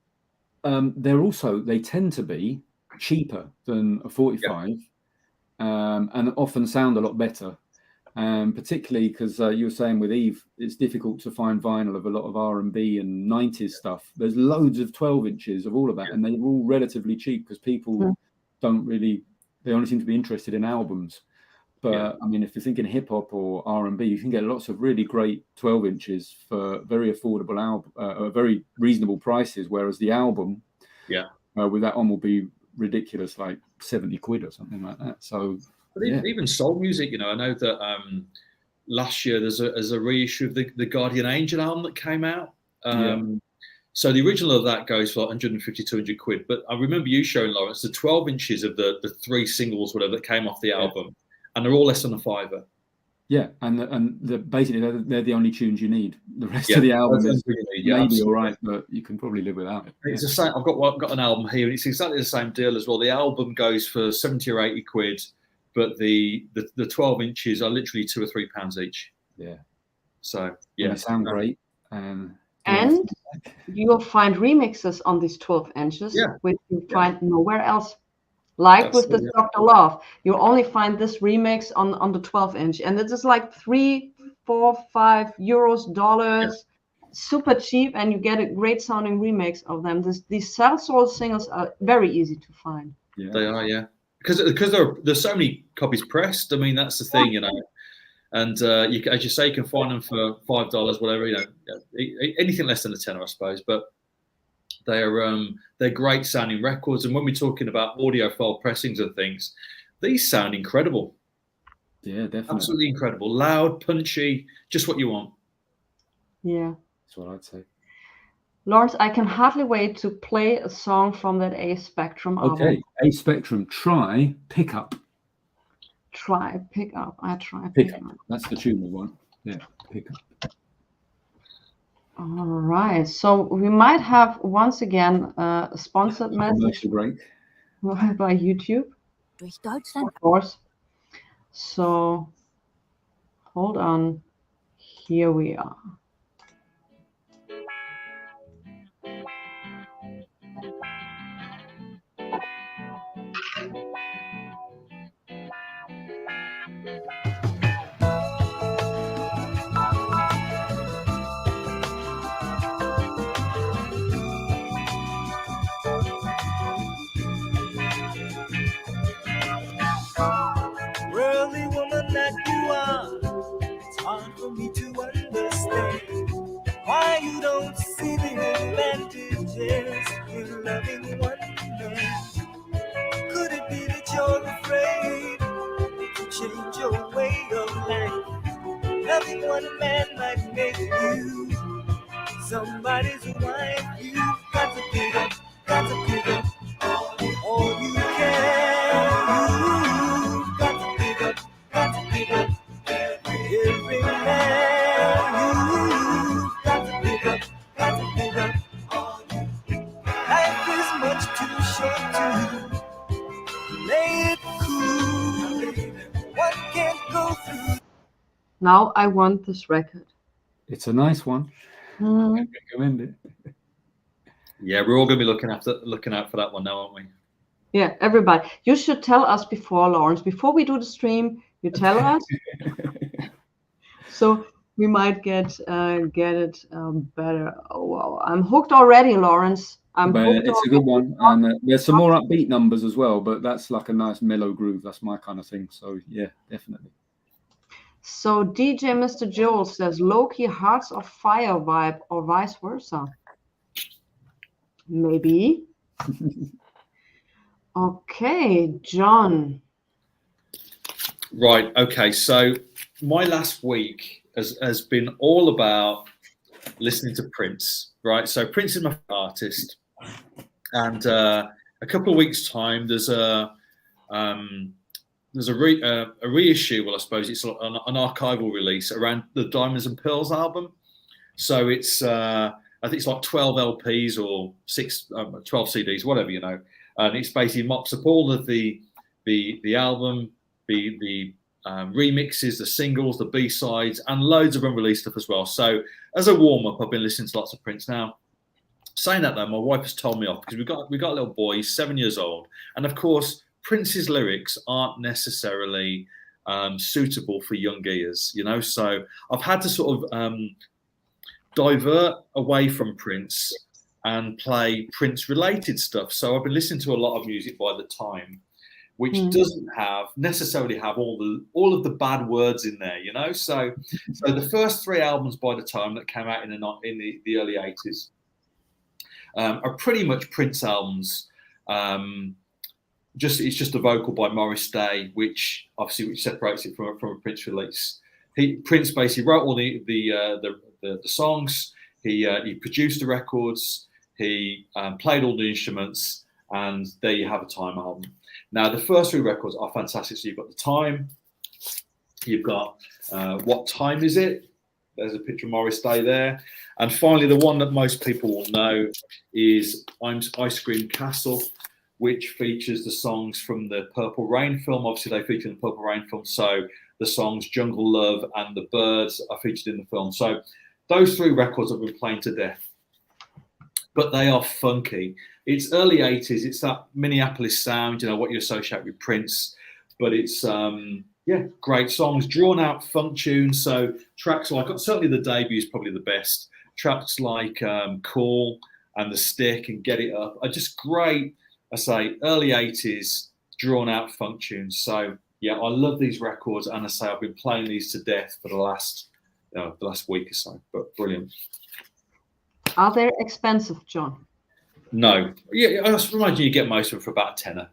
they tend to be cheaper than a 45. Yeah. And often sound a lot better, particularly because you were saying with Eve, it's difficult to find vinyl of a lot of R&B and 90s stuff. There's loads of 12 inches of all of that, and they're all relatively cheap because people they only seem to be interested in albums. But I mean, if you're thinking hip hop or R&B, you can get lots of really great 12 inches for very affordable very reasonable prices. Whereas the album, with that on, will be ridiculous, like 70 quid or something like that. So but even soul music, you know, I know that last year there's a reissue of the Guardian Angel album that came out. So the original of that goes for 150, 200 quid. But I remember you showing, Lawrence, the 12 inches of the 3 singles, whatever, that came off the album, and they're all less than a £5. Yeah, and basically they're the only tunes you need. The rest of the album is maybe all right, but you can probably live without it. It's the same. I've got an album here, and it's exactly the same deal as well. The album goes for 70 or 80 quid, but the 12 inches are literally £2 or £3 each. Yeah. So they sound great. And you'll find remixes on these 12 inches, which you find nowhere else. Like with the Dr. Love, you only find this remix on the 12-inch, and it is like $3, $4, $5 dollars, super cheap, and you get a great sounding remix of them. These soul singles are very easy to find. Yeah. They are, because there's so many copies pressed. I mean, that's the thing, you know. And you, as you say, you can find them for $5, whatever, you know, anything less than a tenner, I suppose, but. They're great sounding records, and when we're talking about audiophile pressings and things, these sound incredible. Yeah, definitely, absolutely incredible, loud, punchy, just what you want. Yeah, that's what I'd say. Lawrence, I can hardly wait to play a song from that A Spectrum album. Okay, A Spectrum, try Pickup. Try Pickup. I try Pickup. That's the tune we want. Yeah, Pickup. All right, so we might have once again a sponsored message. Break. by YouTube, Durch Deutschland. of course. So hold on. Here we are. Worldly woman that you are, it's hard for me to understand why you don't see the advantages in loving one man. Could it be that you're afraid to change your way of life? Loving one man might make you somebody's wife. You've got to pick up, got to pick up all you can. You've got to pick up, got to pick up every man. You've got to pick up, got to pick up all you. Life is much too short to play it cool. One can't go through. Now I want this record. It's a nice one. I recommend it. Yeah, we're all going to be looking out for that one now, aren't we? Yeah, everybody. You should tell us before, Lawrence. Before we do the stream, you tell us. So we might get it better. Oh wow, I'm hooked already, Lawrence. But it's a good one, and there's some more upbeat numbers as well. But that's like a nice mellow groove. That's my kind of thing. So yeah, definitely. So DJ Mr. Joel says low-key Hearts of Fire vibe or vice versa. Maybe. Okay, John. Right. Okay. So my last week has been all about listening to Prince. Right. So Prince is my favorite artist, and a couple of weeks' time, there's a reissue. Well, I suppose it's an archival release around the Diamonds and Pearls album. So it's I think it's like 12 LPs or 12 CDs, whatever, you know. And it's basically mops up all of the album, the remixes, the singles, the B-sides, and loads of unreleased stuff as well. So as a warm-up, I've been listening to lots of Prince. Now, saying that though, my wife has told me off because we got a little boy, he's 7 years old, and of course Prince's lyrics aren't necessarily suitable for young ears, you know. So I've had to sort of divert away from Prince and play Prince-related stuff. So I've been listening to a lot of music by the time, which doesn't necessarily have all of the bad words in there, you know. So the first 3 albums by the time that came out in the early 80s are pretty much Prince albums. It's just a vocal by Morris Day, which separates it from a Prince release. Prince basically wrote all the songs. He produced the records. He played all the instruments, and there you have a Time album. Now, the first 3 records are fantastic. So you've got The Time, you've got What Time Is It? There's a picture of Morris Day there. And finally, the one that most people will know is Ice Cream Castle, which features the songs from the Purple Rain film. Obviously, they feature in the Purple Rain film. So the songs Jungle Love and The Birds are featured in the film. So those 3 records have been playing to death. But they are funky. It's early 80s. It's that Minneapolis sound, you know, what you associate with Prince. But it's, great songs, drawn out funk tunes. So tracks like, certainly the debut is probably the best. Tracks like Cool and The Stick and Get It Up are just great. I say early 80s drawn out funk tunes. So yeah, I love these records. And I say I've been playing these to death for the last week or so, but brilliant. Are they expensive, John? No. Yeah, I just remind you get most of them for about a tenner.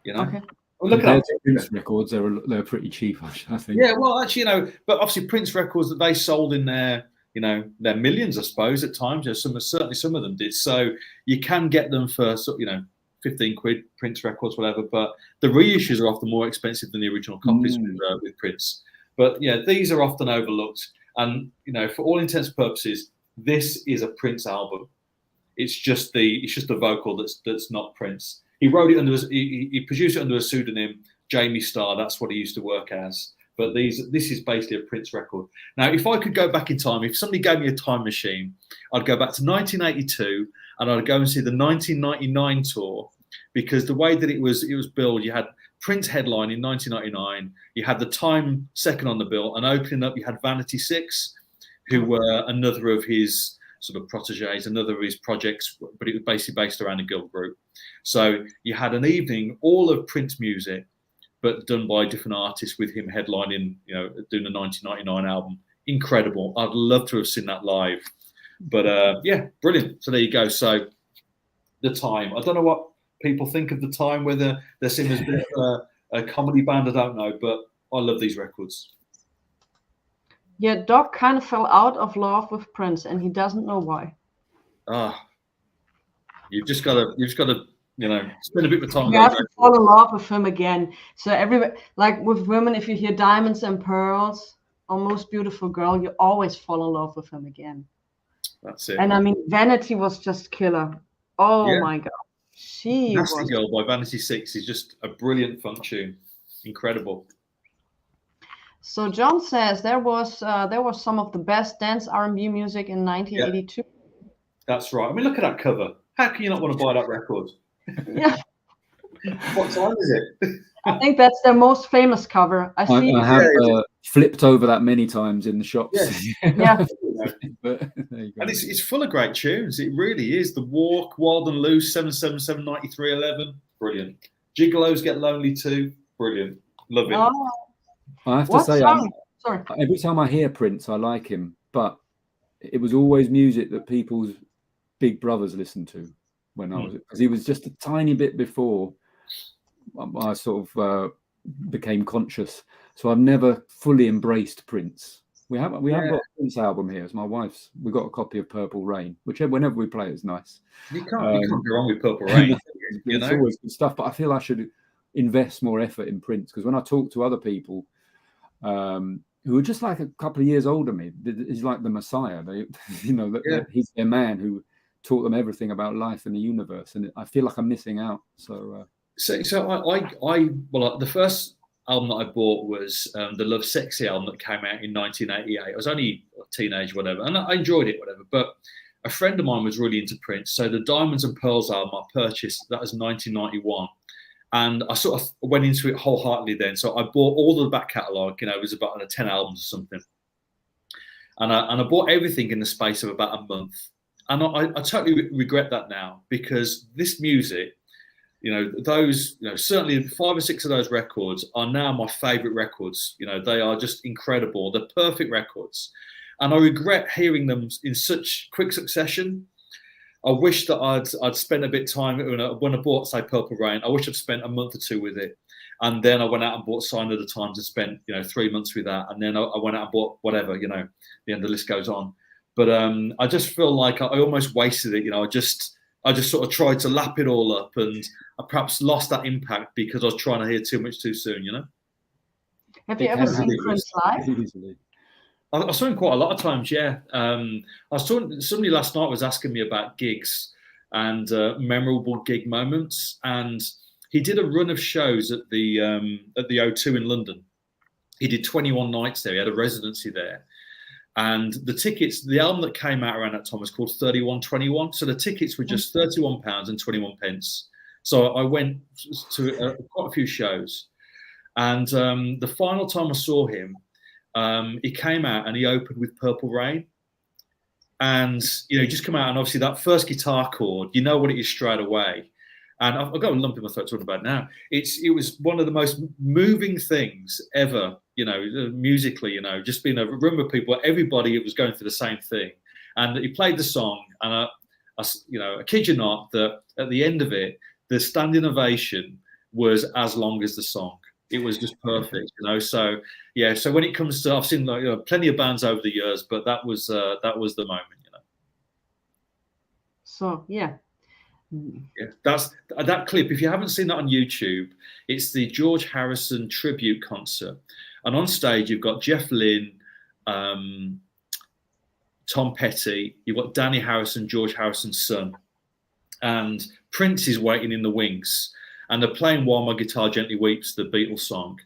You know? Okay. Well, look at Prince records, they're pretty cheap, I think. Yeah, well, actually, you know, but obviously Prince records that they sold in their millions, I suppose, at times. You know, certainly some of them did. So you can get them for, 15 quid, Prince records, whatever. But the reissues are often more expensive than the original copies with Prince. But yeah, these are often overlooked. And, you know, for all intents and purposes, this is a Prince album. It's just the vocal that's not Prince. He wrote it under he produced it under a pseudonym, Jamie Starr. That's what he used to work as. But this is basically a Prince record. Now, if I could go back in time, if somebody gave me a time machine, I'd go back to 1982 and I'd go and see the 1999 tour, because the way that it was billed, you had Prince headline in 1999, you had the Time second on the bill, and opening up you had Vanity Six, who were another of his sort of proteges, another of his projects, but it was basically based around a girl group. So you had an evening, all of Prince music, but done by different artists, with him headlining, you know, doing the 1999 album. Incredible. I'd love to have seen that live. But yeah, brilliant. So there you go. So the Time. I don't know what people think of the Time, whether they're seen as a bit of a comedy band, I don't know, but I love these records. Yeah, Doc kind of fell out of love with Prince, and he doesn't know why. You've just got to, you know, spend a bit of time. You have to fall in love with him again. So everybody, like with women, if you hear Diamonds and Pearls or Most Beautiful Girl, you always fall in love with him again. That's it. And I mean, Vanity was just killer. Oh yeah. My God, she Nasty was. Girl by Vanity Six is just a brilliant funk tune. Incredible. So John says there was some of the best dance R&B music in 1982. Yeah. That's right. I mean, look at that cover. How can you not want to buy that record? Yeah. What time is it? I think that's their most famous cover. I have flipped over that many times in the shops. Yeah. But there you go. And it's full of great tunes. It really is. The Walk, Wild and Loose, 777, 93, 11. Brilliant. Gigolos Get Lonely Too. Brilliant. Love it. Oh. I have to say, every time I hear Prince, I like him, but it was always music that people's big brothers listened to when I was, because he was just a tiny bit before I sort of became conscious. So I've never fully embraced Prince. We haven't got a Prince album here. It's my wife's. We got a copy of Purple Rain, which whenever we play, it's nice. You can't go wrong with Purple Rain. It's always good stuff, but I feel I should invest more effort in Prince, because when I talk to other people who are just like a couple of years older than me, he's like the Messiah. They, you know, he's their man who taught them everything about life and the universe, and I feel like I'm missing out. So the first album that I bought was the Love Sexy album that came out in 1988. I was only a teenager, whatever, and I enjoyed it, whatever. But a friend of mine was really into Prince, so the Diamonds and Pearls album I purchased, that was 1991. And I sort of went into it wholeheartedly then. So I bought all the back catalogue, you know, it was about 10 albums or something. And I bought everything in the space of about a month. And I totally regret that now, because this music, you know, those, you know, certainly 5 or 6 of those records are now my favourite records. You know, they are just incredible. They're perfect records. And I regret hearing them in such quick succession. I wish that I'd spent a bit of time when I bought, say, Purple Rain. I wish I'd spent a month or 2 with it, and then I went out and bought Sign of the Times and spent 3 months with that, and then I went out and bought whatever, you know. The end of the list goes on, but I just feel like I almost wasted it. You know, I just sort of tried to lap it all up, and I perhaps lost that impact because I was trying to hear too much too soon. You know. Have you ever seen Prince live? I saw him quite a lot of times, yeah. I saw somebody last night was asking me about gigs and memorable gig moments, and he did a run of shows at the O2 in London. He did 21 nights there. He had a residency there, and the tickets, the album that came out around that time was called 3121. So the tickets were just £31 and 21 pence. So I went to quite a few shows, and the final time I saw him, he came out and he opened with Purple Rain, and he just come out, and obviously that first guitar chord, you know what it is straight away. And I've got a lump in my throat talking about it now. It was one of the most moving things ever, musically, just being a room of people, everybody was going through the same thing. And he played the song, and I kid you not, that at the end of it, the standing ovation was as long as the song. It was just perfect, So yeah. So when it comes to, I've seen plenty of bands over the years, but that was the moment, So yeah. Yeah, that's that clip. If you haven't seen that on YouTube, it's the George Harrison tribute concert, and on stage you've got Jeff Lynne, Tom Petty, you've got Danny Harrison, George Harrison's son, and Prince is waiting in the wings, and they're playing While My Guitar Gently Weeps, the Beatles song.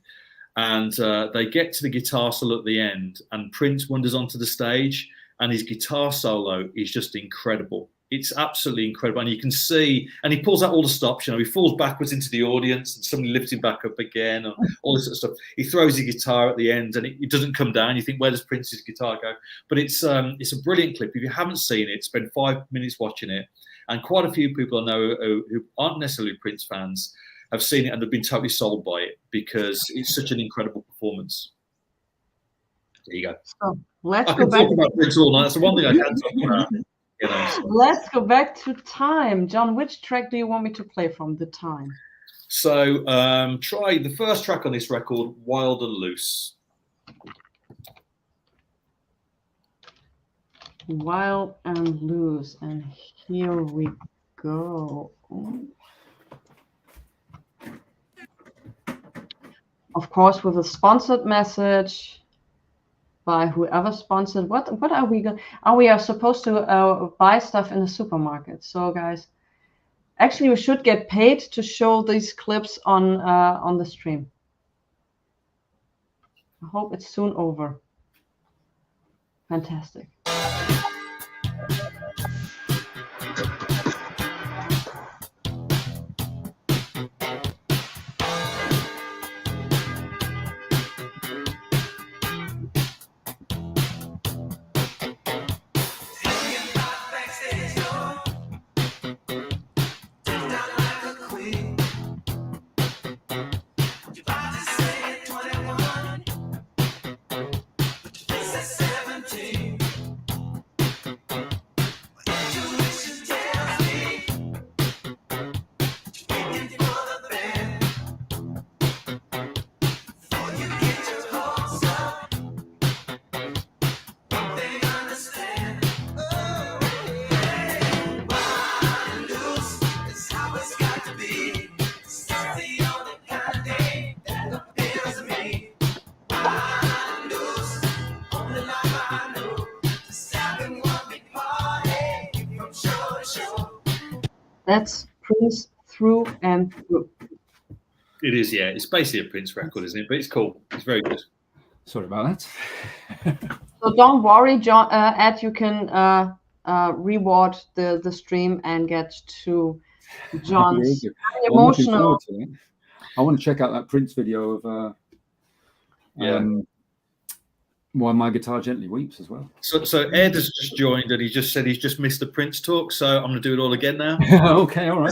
And they get to the guitar solo at the end, and Prince wanders onto the stage, and his guitar solo is just incredible. It's absolutely incredible. And you can see, and he pulls out all the stops, he falls backwards into the audience, and somebody lifts him back up again, and all this sort of stuff. He throws his guitar at the end, and it doesn't come down. You think, where does Prince's guitar go? But it's a brilliant clip. If you haven't seen it, spend 5 minutes watching it. And quite a few people I know who aren't necessarily Prince fans have seen it and have been totally sold by it because it's such an incredible performance. There you go. So let's I go can back. talk about Prince all night. That's the one thing I can talk about. So. Let's go back to Time. John, which track do you want me to play from the Time? So try the first track on this record, Wild and Loose. Wild and Loose. And here we go. Of course, with a sponsored message by whoever sponsored. What are we going? We are supposed to buy stuff in the supermarket. So, guys, actually, we should get paid to show these clips on the stream. I hope it's soon over. Fantastic. That's Prince through and through. It is, yeah. It's basically a Prince record, isn't it? But it's cool. It's very good. Sorry about that. So don't worry, John. Ed, you can reward the stream and get to John's emotional. I want to check out that Prince video of While My Guitar Gently Weeps as well. So Ed has just joined, and he just said he's just missed the Prince talk. So I'm going to do it all again now. Okay, all right.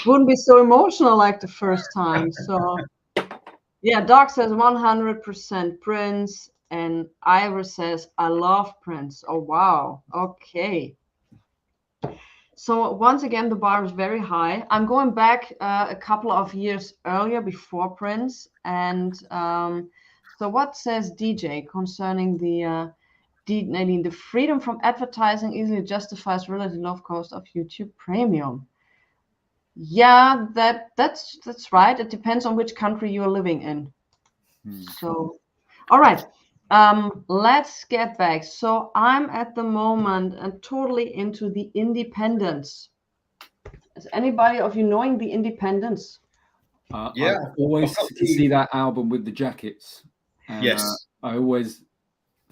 Wouldn't be so emotional like the first time. So, yeah, Doc says 100% Prince, and Ira says, I love Prince. Oh, wow. Okay. So once again, the bar is very high. I'm going back a couple of years earlier before Prince. And so what says DJ concerning the Nadine? The freedom from advertising easily justifies relative low cost of YouTube Premium. Yeah, that's right. It depends on which country you are living in. So, all right. Let's get back. So I'm at the moment totally into the Independents. Is anybody of you knowing the Independents? Yeah, I always see that album with the jackets. And, yes. I always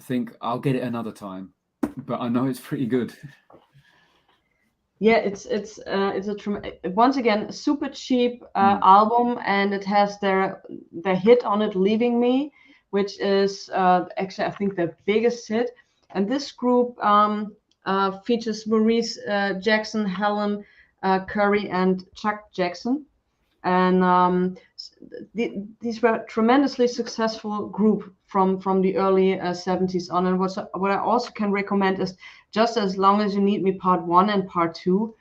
think I'll get it another time, but I know it's pretty good. Yeah, it's a once again super cheap album, and it has their hit on it, "Leaving Me," which is actually I think their biggest hit. And this group features Maurice Jackson, Helen Curry, and Chuck Jackson. And these were a tremendously successful group from the early 70s on. And what I also can recommend is Just As Long As You Need Me Part 1 and Part 2.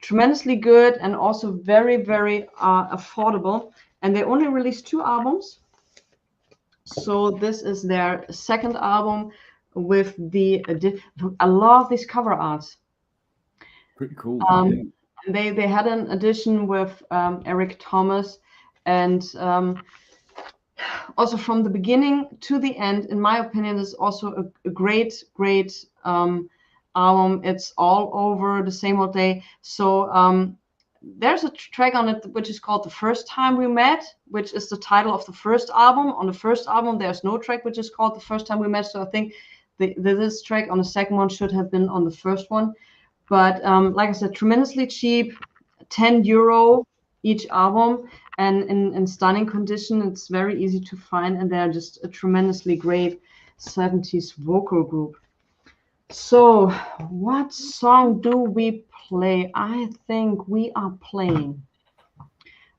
Tremendously good and also very, very affordable. And they only released 2 albums. So this is their second album with I love these cover arts. Pretty cool. They had an edition with Eric Thomas, and also from the beginning to the end, in my opinion, is also a great album. It's all over the same old day. So there's a track on it which is called The First Time We Met, which is the title of the first album. On the first album, there's no track which is called The First Time We Met. So I think this track on the second one should have been on the first one. But like I said, tremendously cheap, €10 each album, and in stunning condition. It's very easy to find, and they're just a tremendously great 70s vocal group. So what song do we play? I think we are playing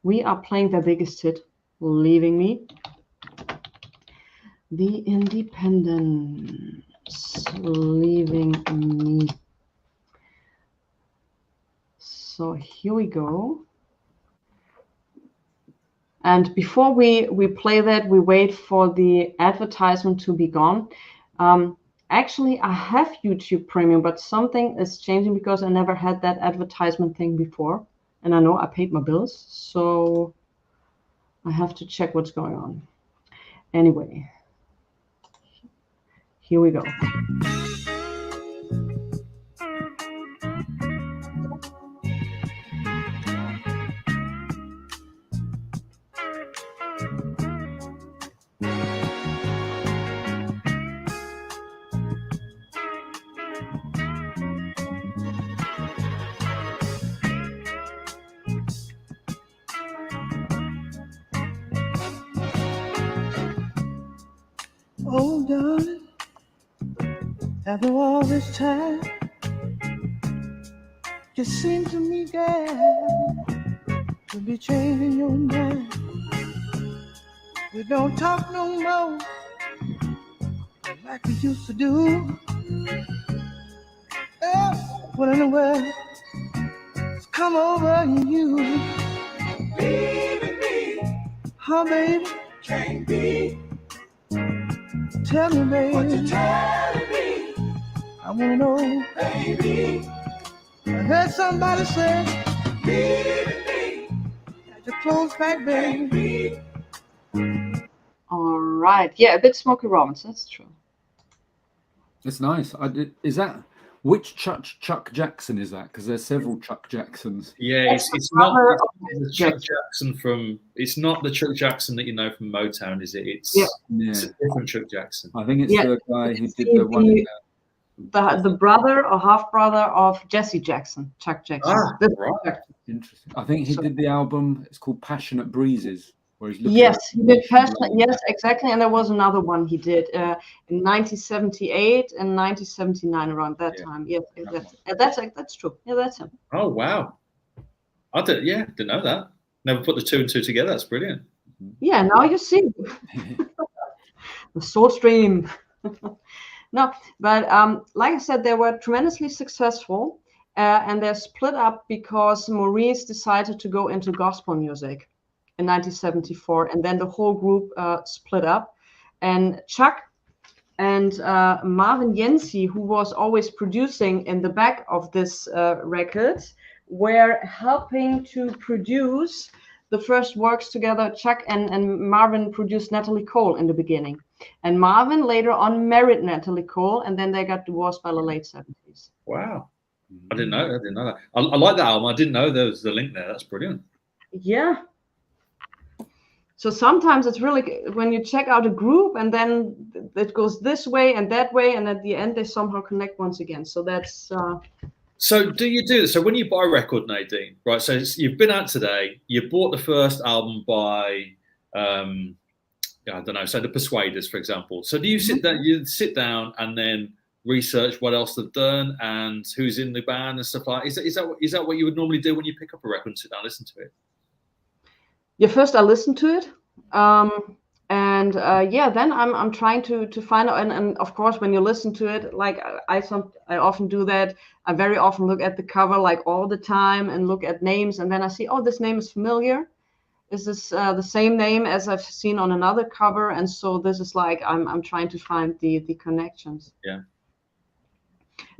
their biggest hit, Leaving Me. The Independents, Leaving Me. So here we go. And before we play that, we wait for the advertisement to be gone. Actually, I have YouTube Premium, but something is changing because I never had that advertisement thing before. And I know I paid my bills, so I have to check what's going on. Anyway, here we go. Oh, darling, after all this time, just seems to me, girl, to be changing your mind. We don't talk no more like we used to do. Oh, what in the world has come over you? Leaving me, oh baby, can't be. Tell me, baby, what you telling me? I wanna know, baby. I heard somebody say, leaving me. Got your clothes back, baby. All right, yeah, a bit Smokey Robinson. That's true. It's nice. Is that which Chuck Jackson is that? Because there's several Chuck Jacksons. Yeah, it's not the Chuck Jackson from. It's not the Chuck Jackson that you know from Motown, is it? It's a different Chuck Jackson. I think it's the guy who did the one. The brother or half brother of Jesse Jackson, Chuck Jackson. Ah, right. Interesting. I think he did the album. It's called Passionate Breezes. Where he's yes, he did Passionate. Yes, exactly. And there was another one he did in 1978 and 1979, around that time. Yes, that's true. Yeah, that's him. Oh wow! Didn't know that. Never put the two and two together. That's brilliant. Yeah, now you see the SoulStream. No, but like I said, they were tremendously successful, and they're split up because Maurice decided to go into gospel music in 1974, and then the whole group split up. And Chuck and Marvin Yancey, who was always producing in the back of this record, were helping to produce the first works together. Chuck and Marvin produced Natalie Cole in the beginning. And Marvin later on married Natalie Cole, and then they got divorced by the late 70s. Wow. I didn't know that. I like that album. I didn't know there was the link there. That's brilliant. Yeah. So sometimes it's really, when you check out a group and then it goes this way and that way, and at the end they somehow connect once again. So that's... So do you do this? So when you buy a record, Nadine, right? So you've been out today, you bought the first album by, I don't know, so the Persuaders, for example. So do you sit down and then research what else they've done and who's in the band and stuff like that? Is that what you would normally do when you pick up a record and sit down and listen to it? Yeah, first I listen to it. Then I'm trying to find out, and of course when you listen to it, like I often do that. I very often look at the cover like all the time and look at names, and then I see, oh, this name is familiar. Is this the same name as I've seen on another cover? And so this is like I'm trying to find the connections. Yeah.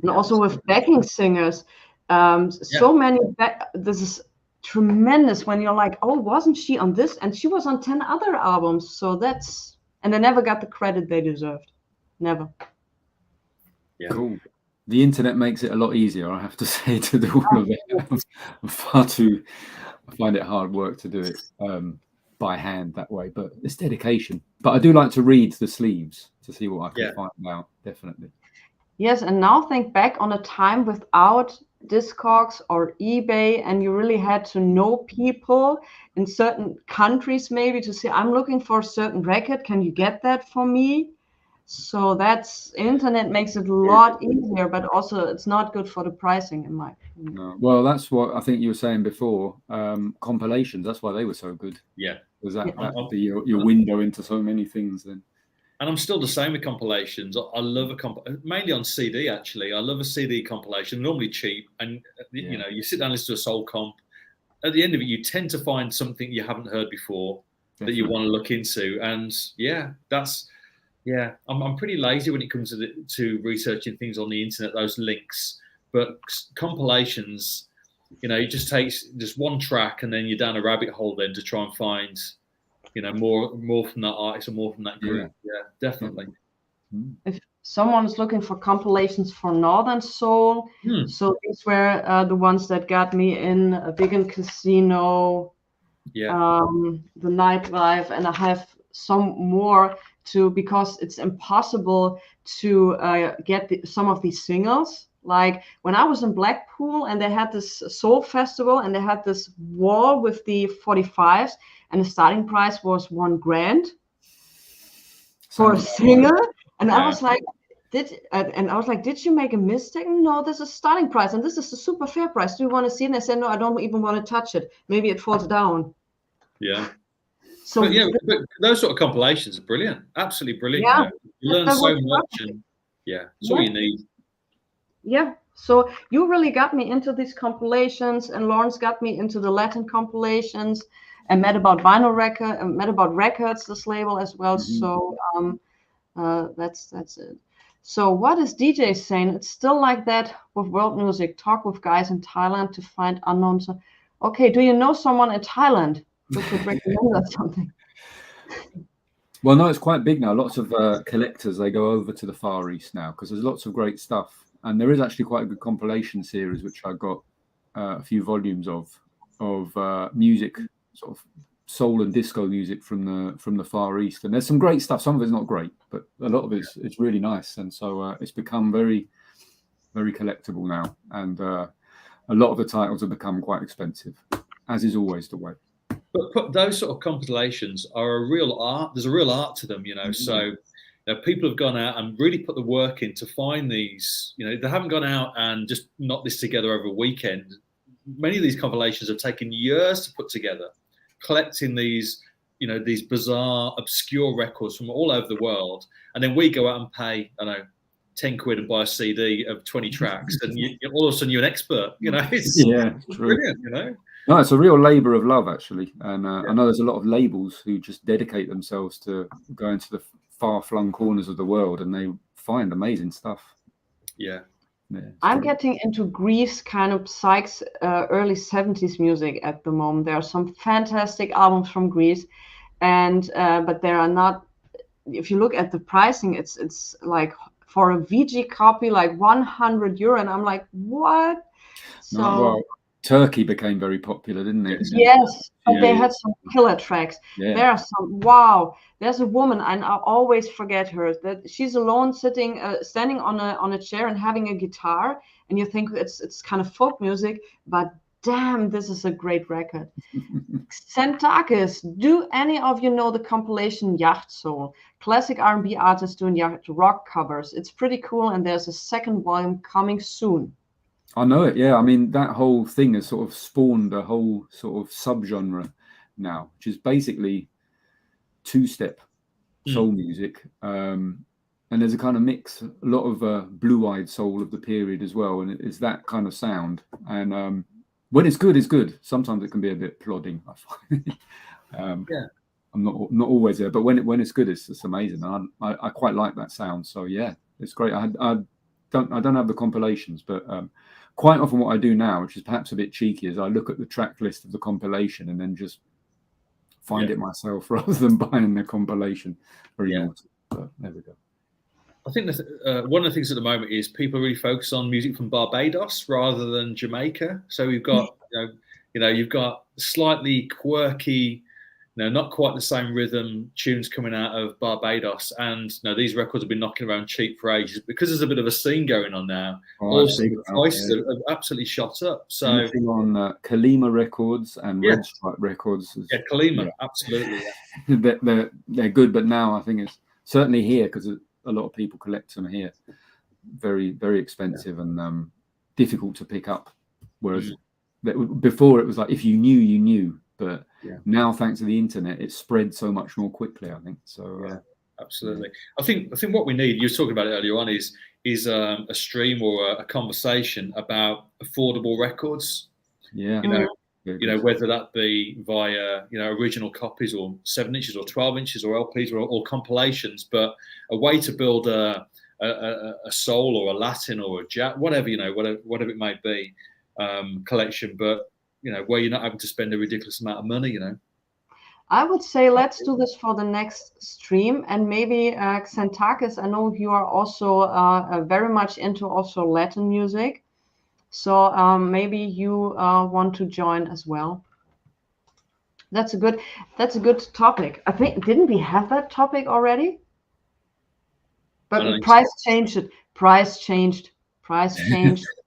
And also with backing singers, so many this is tremendous when you're like, oh, wasn't she on this? And she was on 10 other albums. So and they never got the credit they deserved. Never. Yeah. Cool. The internet makes it a lot easier, I have to say, to do all of it. I find it hard work to do it by hand that way, but it's dedication. But I do like to read the sleeves to see what I can find out, definitely. Yes, and now think back on a time without Discogs or eBay, and you really had to know people in certain countries maybe to say, I'm looking for a certain record, can you get that for me? So that's internet makes it a lot easier, but also it's not good for the pricing in my opinion. No. Well, that's what I think you were saying before. Compilations, that's why they were so good. Yeah. Was that would be your window into so many things then. And I'm still the same with compilations. I love mainly on CD, actually. I love a CD compilation, normally cheap. And, you know, you sit down and listen to a soul comp. At the end of it, you tend to find something you haven't heard before that you want to look into. And, I'm pretty lazy when it comes to researching things on the internet, those links. But compilations, you know, it just takes just one track and then you're down a rabbit hole then to try and find, you know, more from that artist or more from that group. Yeah, definitely. If someone is looking for compilations for Northern Soul, so these were the ones that got me in Big and Casino, the Nightlife, and I have some more too, because it's impossible to get some of these singles. Like when I was in Blackpool and they had this soul festival and they had this wall with the 45s, and the starting price was $1,000 for a single. And I was like, did you make a mistake? No, this is starting price, and this is the super fair price. Do you want to see it? And I said, no, I don't even want to touch it. Maybe it falls down. Yeah. So but those sort of compilations are brilliant. Absolutely brilliant. Yeah. You learn so much, and it's all you need. Yeah. So you really got me into these compilations, and Lawrence got me into the Latin compilations, and Mad About Records, this label as well. So that's it. So what is DJ saying? It's still like that with world music. Talk with guys in Thailand to find unknown. Okay, do you know someone in Thailand who could recommend us something? Well, no, it's quite big now. Lots of collectors, they go over to the Far East now because there's lots of great stuff. And there is actually quite a good compilation series, which I got a few volumes of music, sort of soul and disco music from the Far East. And there's some great stuff. Some of it's not great, but a lot of it's really nice. And so it's become very, very collectible now. And a lot of the titles have become quite expensive, as is always the way. But those sort of compilations are a real art. There's a real art to them, you know. So you know, people have gone out and really put the work in to find these. You know, they haven't gone out and just knocked this together over a weekend. Many of these compilations have taken years to put together, collecting these, you know, these bizarre, obscure records from all over the world, and then we go out and pay, I don't know, 10 quid and buy a CD of 20 tracks, and all of a sudden you're an expert. You know, it's brilliant. You know. No, it's a real labour of love, actually. And I know there's a lot of labels who just dedicate themselves to going to the far-flung corners of the world, and they find amazing stuff. Yeah. I'm getting into Greece kind of psychs, early 70s music at the moment. There are some fantastic albums from Greece, and but there are not. If you look at the pricing, it's like for a VG copy, like €100, and I'm like, what? So. No, well, Turkey became very popular, didn't it? Yes, but they had some killer tracks. Yeah. There are some. Wow, there's a woman, and I always forget her. That she's alone, standing on a chair and having a guitar, and you think it's kind of folk music, but damn, this is a great record. Xentakis, do any of you know the compilation Yacht Soul? Classic R&B artists doing yacht rock covers. It's pretty cool, and there's a second volume coming soon. I know it, yeah. I mean, that whole thing has sort of spawned a whole sort of subgenre now, which is basically two-step soul music. And there's a kind of mix, a lot of blue-eyed soul of the period as well. And it's that kind of sound. And when it's good, it's good. Sometimes it can be a bit plodding, I find. I'm not always there, but when it's good, it's amazing. And I quite like that sound. So yeah, it's great. I don't have the compilations, but quite often what I do now, which is perhaps a bit cheeky, is I look at the track list of the compilation and then just find it myself rather than buying the compilation. Very naughty, but there we go. I think that, one of the things at the moment is people really focus on music from Barbados rather than Jamaica. So we've got, you've got slightly quirky, not quite the same rhythm tunes coming out of Barbados, and these records have been knocking around cheap for ages because there's a bit of a scene going on now. Also, the prices have absolutely shot up. So anything on Kalima Records and Red Stripe Records. Kalima, absolutely. They're good, but now I think it's certainly here because a lot of people collect them here. Very, very expensive and difficult to pick up. Whereas before it was like if you knew, you knew. But now, thanks to the internet, it's spread so much more quickly, I think. So absolutely. I think what we need, you were talking about it earlier on, is a stream or a conversation about affordable records. Yeah. Whether that be via original copies or 7 inches or 12 inches or LPs or compilations, but a way to build a soul or a Latin or a jazz, whatever it may be, collection, but where you're not having to spend a ridiculous amount of money, I would say let's do this for the next stream, and maybe Xantakis, I know you are also very much into also Latin music, so maybe you want to join as well. That's a good topic. I think, didn't we have that topic already? But the price changed. Price changed.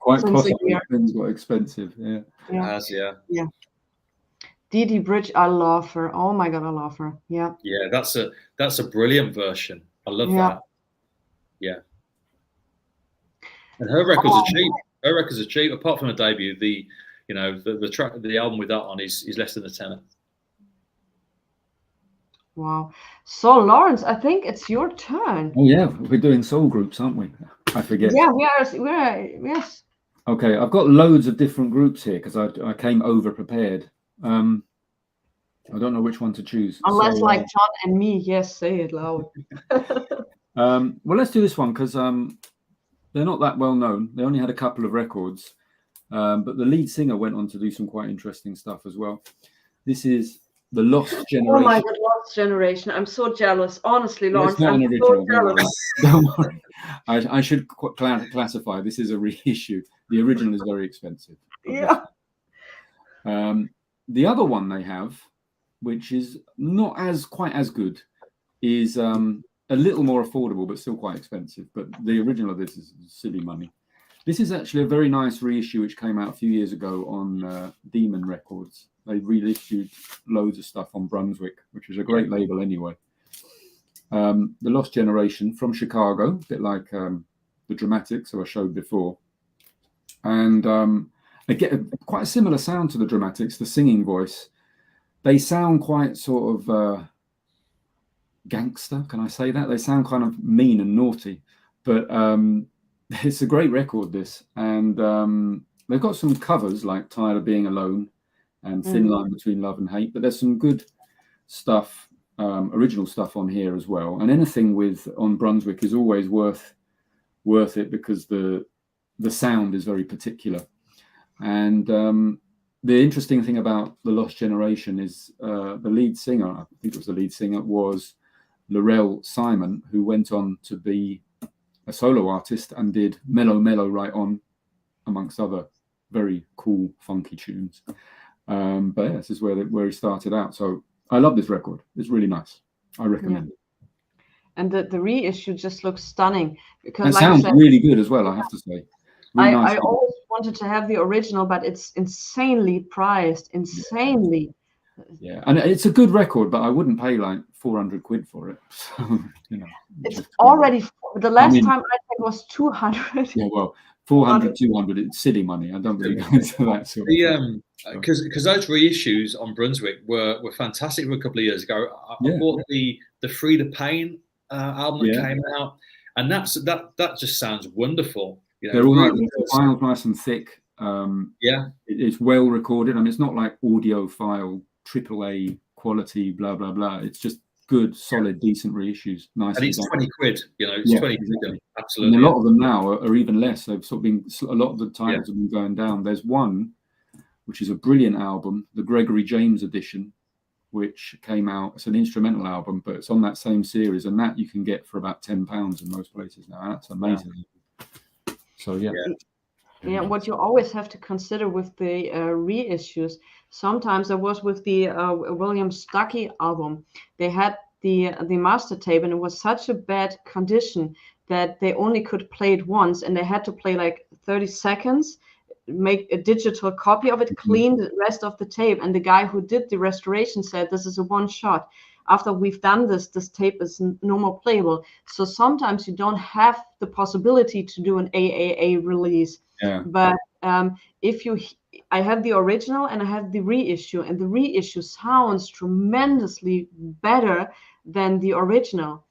Quite possibly. Things got expensive. Yeah. Dee Dee Bridge, I love her. Oh my God, I love her. Yeah. Yeah, that's a brilliant version. I love that. Yeah. And her records are cheap. Her records are cheap. Apart from the debut, the track, the album with that on is less than a tenner. Wow. So Lawrence, I think it's your turn. Oh yeah, we're doing soul groups, aren't we? I forget. Yeah, we are. Yes. Okay, I've got loads of different groups here because I came over prepared. I don't know which one to choose. Unless like John and me, yes, say it loud. Well, let's do this one because they're not that well known. They only had a couple of records, but the lead singer went on to do some quite interesting stuff as well. This is The Lost Generation. Oh my God, Lost Generation. I'm so jealous. Honestly, Lawrence, I'm so jealous. Don't worry. I should classify. This is a reissue. The original is very expensive. Yeah. The other one they have, which is not quite as good, is a little more affordable, but still quite expensive. But the original of this is silly money. This is actually a very nice reissue, which came out a few years ago on Demon Records. They reissued loads of stuff on Brunswick, which is a great label anyway. The Lost Generation from Chicago, a bit like the Dramatics who I showed before. And again, quite a similar sound to the Dramatics, the singing voice. They sound quite sort of gangster, can I say that? They sound kind of mean and naughty, but it's a great record, this. And they've got some covers like Tired of Being Alone and Thin Line Between Love and Hate, but there's some good stuff, original stuff on here as well. And anything on Brunswick is always worth it because the sound is very particular. And the interesting thing about The Lost Generation is the lead singer, I think it was the lead singer, was Laurel Simon, who went on to be a solo artist and did Mellow Mellow Right On, amongst other very cool, funky tunes. But yeah, this is where he started out. So I love this record. It's really nice. I recommend it. And the reissue just looks stunning. Because it sounds really good as well, I have to say. Really I always wanted to have the original, but it's insanely priced, insanely. Yeah, and it's a good record, but I wouldn't pay like 400 quid for it. So, it's already, the last time I think was 200. Yeah, well, 400, 200, it's silly money. I don't really go into that sort of thing. Because those reissues on Brunswick were fantastic for a couple of years ago. I bought the Free the Pain album that came out, and that just sounds wonderful. They're all like the files nice and thick. It's well recorded. I mean, it's not like audiophile AAA quality, blah blah blah. It's just good, solid, decent reissues. Nice. And it's 20 quid. It's 20 quid. Absolutely. And a lot of them now are even less. They've sort of been. A lot of the titles have been going down. There's one which is a brilliant album, the Gregory James edition, which came out. It's an instrumental album, but it's on that same series, and that you can get for about £10 in most places now. That's amazing. Yeah. So Yeah, what you always have to consider with the reissues, sometimes there was with the William Stuckey album, they had the master tape, and it was such a bad condition that they only could play it once, and they had to play like 30 seconds, make a digital copy of it, clean the rest of the tape. And the guy who did the restoration said, this is a one shot. After we've done this tape is no more playable. So sometimes you don't have the possibility to do an AAA release. Yeah. But I have the original and I have the reissue, and the reissue sounds tremendously better than the original.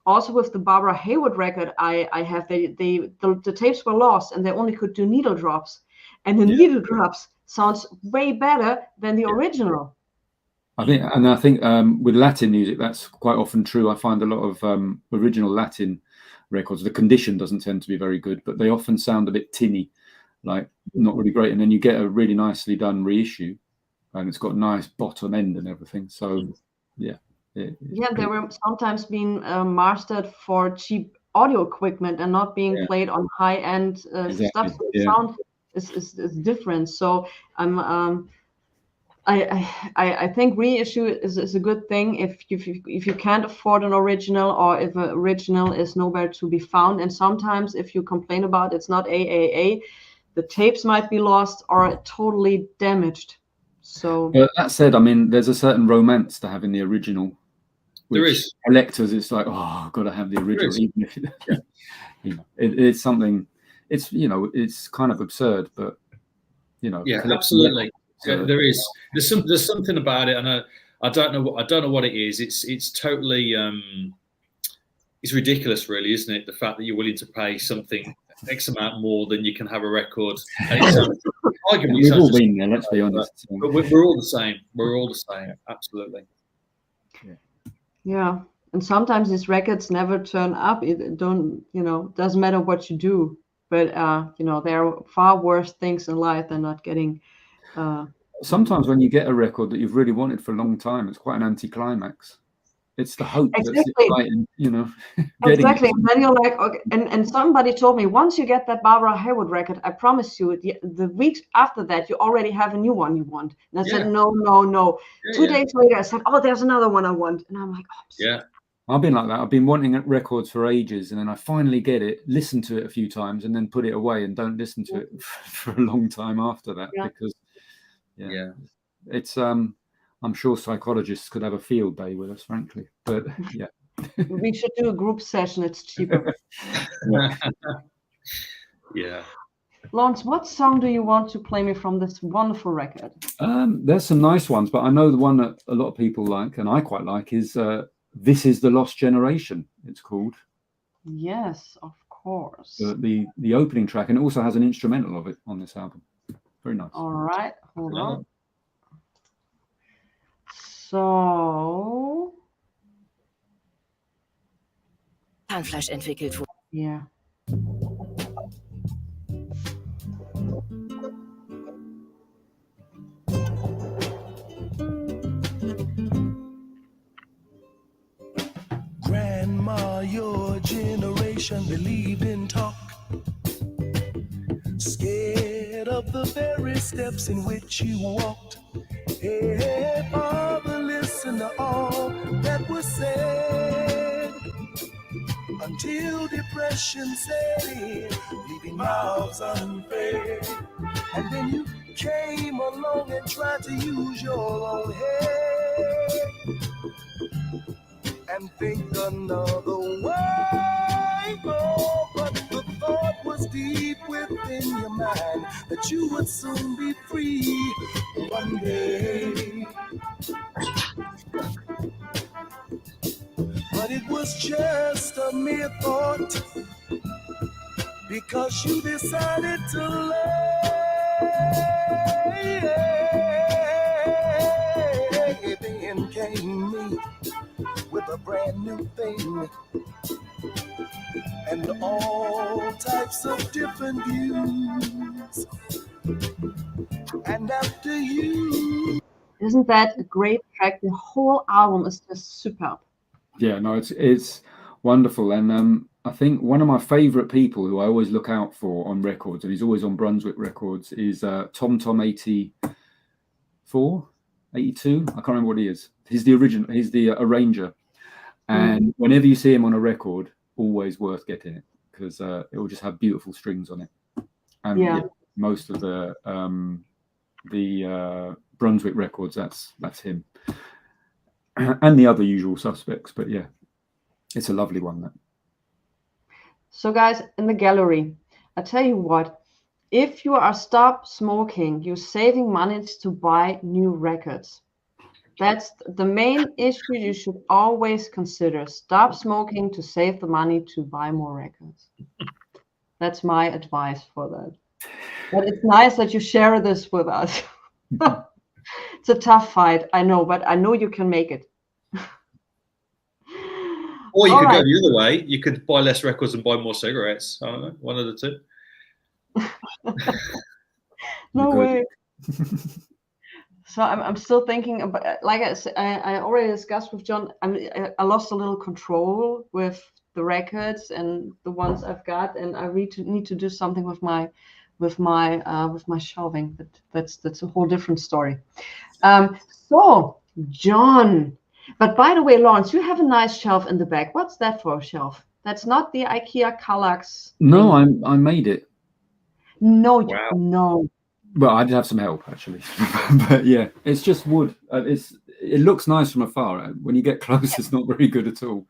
Also with the Barbara Haywood record, I have the tapes were lost and they only could do needle drops, and the needle drops sounds way better than the original. I think with Latin music, that's quite often true. I find a lot of original Latin records, the condition doesn't tend to be very good, but they often sound a bit tinny, like not really great. And then you get a really nicely done reissue, and it's got a nice bottom end and everything. So yeah. They were sometimes being mastered for cheap audio equipment and not being played on high-end stuff. So the sound is different. So I think reissue is a good thing if you can't afford an original, or if an original is nowhere to be found. And sometimes if you complain about it's not AAA, the tapes might be lost or totally damaged. So that said, I mean, there's a certain romance to having the original. There is. Collectors, it's like, oh, I've got to have the original, even if it's something. It's it's kind of absurd, but yeah, absolutely. Yeah, there is. There's something about it, and I don't know what it is. It's totally it's ridiculous, really, isn't it? The fact that you're willing to pay something X amount more than you can have a record. And arguably, we've all been there. Let's be honest. But we're all the same. We're all the same. Absolutely. Yeah, and sometimes these records never turn up. It doesn't matter what you do, but there are far worse things in life than not getting. Sometimes when you get a record that you've really wanted for a long time, it's quite an anticlimax. It's the hope that's exciting, Exactly, and then you're like, okay. And somebody told me, once you get that Barbara Haywood record, I promise you, the weeks after that, you already have a new one you want. And I said, no. 2 days later, I said, oh, there's another one I want. And I'm like, oh, I've been like that. I've been wanting records for ages, and then I finally get it, listen to it a few times, and then put it away and don't listen to it for a long time after that because, it's I'm sure psychologists could have a field day with us, frankly. But yeah, we should do a group session. It's cheaper. Yeah. Lawrence, what song do you want to play me from this wonderful record? There's some nice ones, but I know the one that a lot of people like, and I quite like, is "This Is the Lost Generation." It's called. Yes, of course. The opening track, and it also has an instrumental of it on this album. Very nice. All right, hold on. So, Zahnfleisch entwickelt wurde. Yeah. Grandma, your generation believed in talk, scared of the very steps in which you walked. Hey, Father, listen to all that was said until depression set in, leaving mouths unfed. And then you came along and tried to use your own head and think another way. Oh, but the thought was deep within your mind that you would soon be free one day. But it was just a mere thought, because you decided to lay. Then came me with a brand new thing and all types of different views. And after you, Isn't that a great track? The whole album is just superb. Yeah, no, it's wonderful. And I think one of my favorite people who I always look out for on records, and he's always on Brunswick Records, is Tom 84, 82. I can't remember what he is. He's the original. He's the arranger. And whenever you see him on a record, always worth getting it, because it will just have beautiful strings on it. And yeah, most of the Brunswick Records, that's him. And the other usual suspects, but yeah, it's a lovely one. That. So guys, in the gallery, I tell you what, if you are stop smoking, you're saving money to buy new records. That's the main issue you should always consider. Stop smoking to save the money to buy more records. That's my advice for that. But it's nice that you share this with us. It's a tough fight, I know, but I know you can make it. Or you could go the other way. You could buy less records and buy more cigarettes. I don't know, one of the two. No way. So I'm still thinking about, like I already discussed with John. I lost a little control with the records and the ones I've got, and I need to do something with my shelving. But that's a whole different story. So John, but by the way, Lawrence, you have a nice shelf in the back. What's that for a shelf? That's not the IKEA Kallax. No, I made it. No, wow. No. Well, I did have some help actually, but yeah, it's just wood. It looks nice from afar. When you get close, it's not very good at all.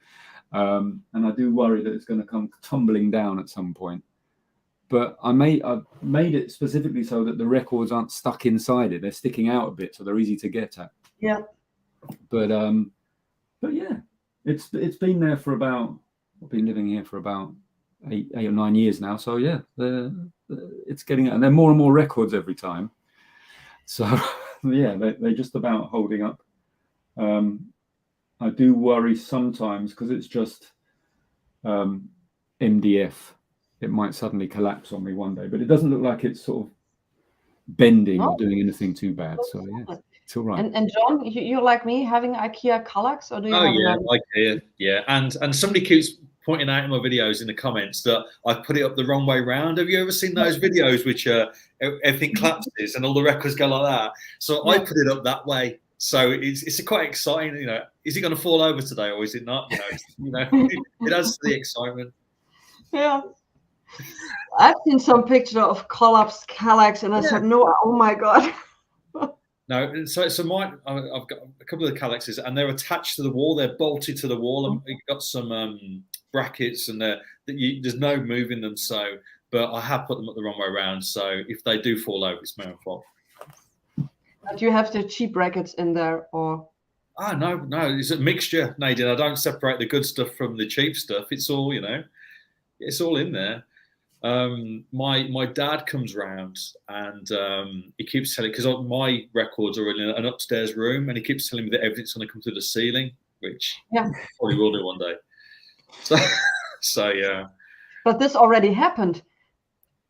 And I do worry that it's going to come tumbling down at some point. But I made it specifically so that the records aren't stuck inside it; they're sticking out a bit, so they're easy to get at. Yeah. But yeah, it's been there for about. I've been living here for about 8 or 9 years now. So yeah, it's getting, and there are more and more records every time. So yeah, they're just about holding up. I do worry sometimes because it's just MDF. It might suddenly collapse on me one day, but it doesn't look like it's sort of bending or doing anything too bad. So yeah, it's all right. And John, you're like me, having IKEA Kallax, or do you? Oh yeah, IKEA, yeah. And somebody keeps pointing out in my videos in the comments that I put it up the wrong way round. Have you ever seen those videos which everything collapses and all the records go like that? So I put it up that way. So it's quite exciting. You know, is it going to fall over today or is it not? You know, it adds to the excitement. Yeah. I've seen some picture of collapsed Kallax, and I said, no, oh my God. No, so I've got a couple of the Kallaxes, and they're attached to the wall. They're bolted to the wall, and you've got some brackets, and there's no moving them. So, but I have put them up the wrong way around. So if they do fall over, it's my own fault. Do you have the cheap brackets in there, or? Ah, no, it's a mixture, Nadine. I don't separate the good stuff from the cheap stuff. It's all, it's all in there. My dad comes round and he keeps telling, because my records are in an upstairs room, and he keeps telling me that everything's going to come through the ceiling, which probably will do one day. So yeah. But this already happened,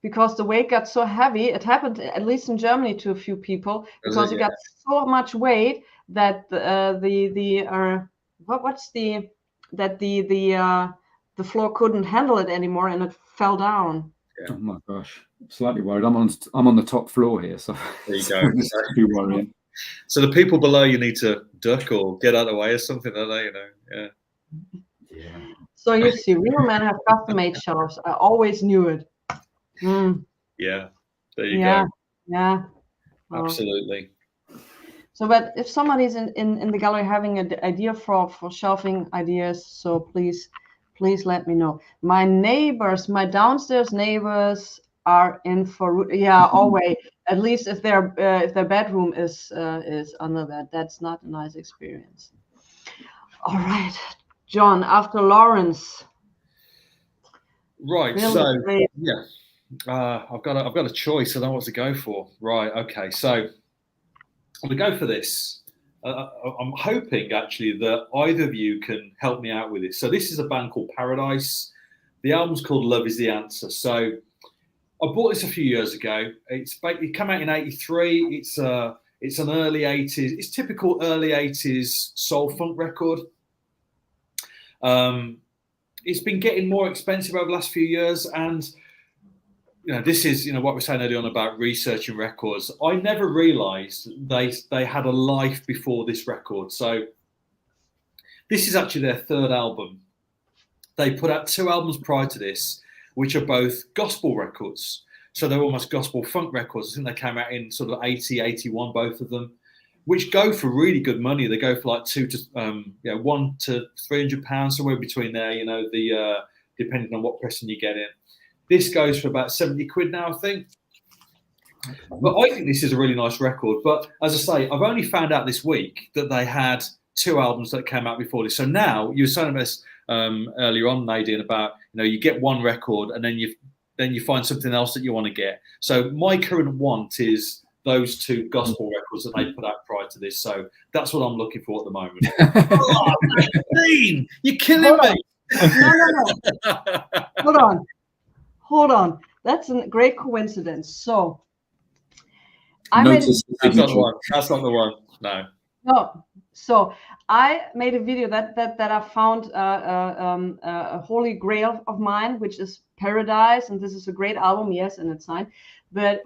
because the weight got so heavy. It happened at least in Germany to a few people, because it got so much weight that the floor couldn't handle it anymore, and it fell down. Yeah. Oh my gosh, slightly worried. I'm on the top floor here, so there you go. Be worrying. So the people below you need to duck or get out of the way or something, don't they? Yeah. So you see, real men have custom-made shelves. I always knew it. Yeah, there you go. Yeah, absolutely. So, but if somebody's in the gallery having an idea for shelving ideas, so please let me know. My downstairs neighbors are in for always. At least if their bedroom is under that, that's not a nice experience. All right, John. After Lawrence. Right. Really I've got a choice. I don't know what to go for. Right. Okay. So I'm gonna go for this. I'm hoping actually that either of you can help me out with it. So this is a band called Paradise. The album's called Love Is the Answer. So I bought this a few years ago. It came out in '83. It's It's an early 80s. It's typical early 80s soul funk record. It's been getting more expensive over the last few years, and this is what we're saying earlier on about researching records. I never realised they had a life before this record. So this is actually their third album. They put out 2 albums prior to this, which are both gospel records. So they're almost gospel funk records. I think they came out in sort of 80, 81, both of them, which go for really good money. They go for like £1 to £300, somewhere between there. Depending on what pressing you get in. This goes for about 70 quid now, I think. But I think this is a really nice record. But as I say, I've only found out this week that they had 2 albums that came out before this. So now you were saying this earlier on, Nadine, about you get one record and then you find something else that you want to get. So my current want is those 2 gospel records that they put out prior to this. So that's what I'm looking for at the moment. Oh, Nadine, you're killing me. No. Hold on. That's a great coincidence. So That's not the one. No. So I made a video that I found a holy grail of mine, which is Paradise, and this is a great album, yes, and it's signed. But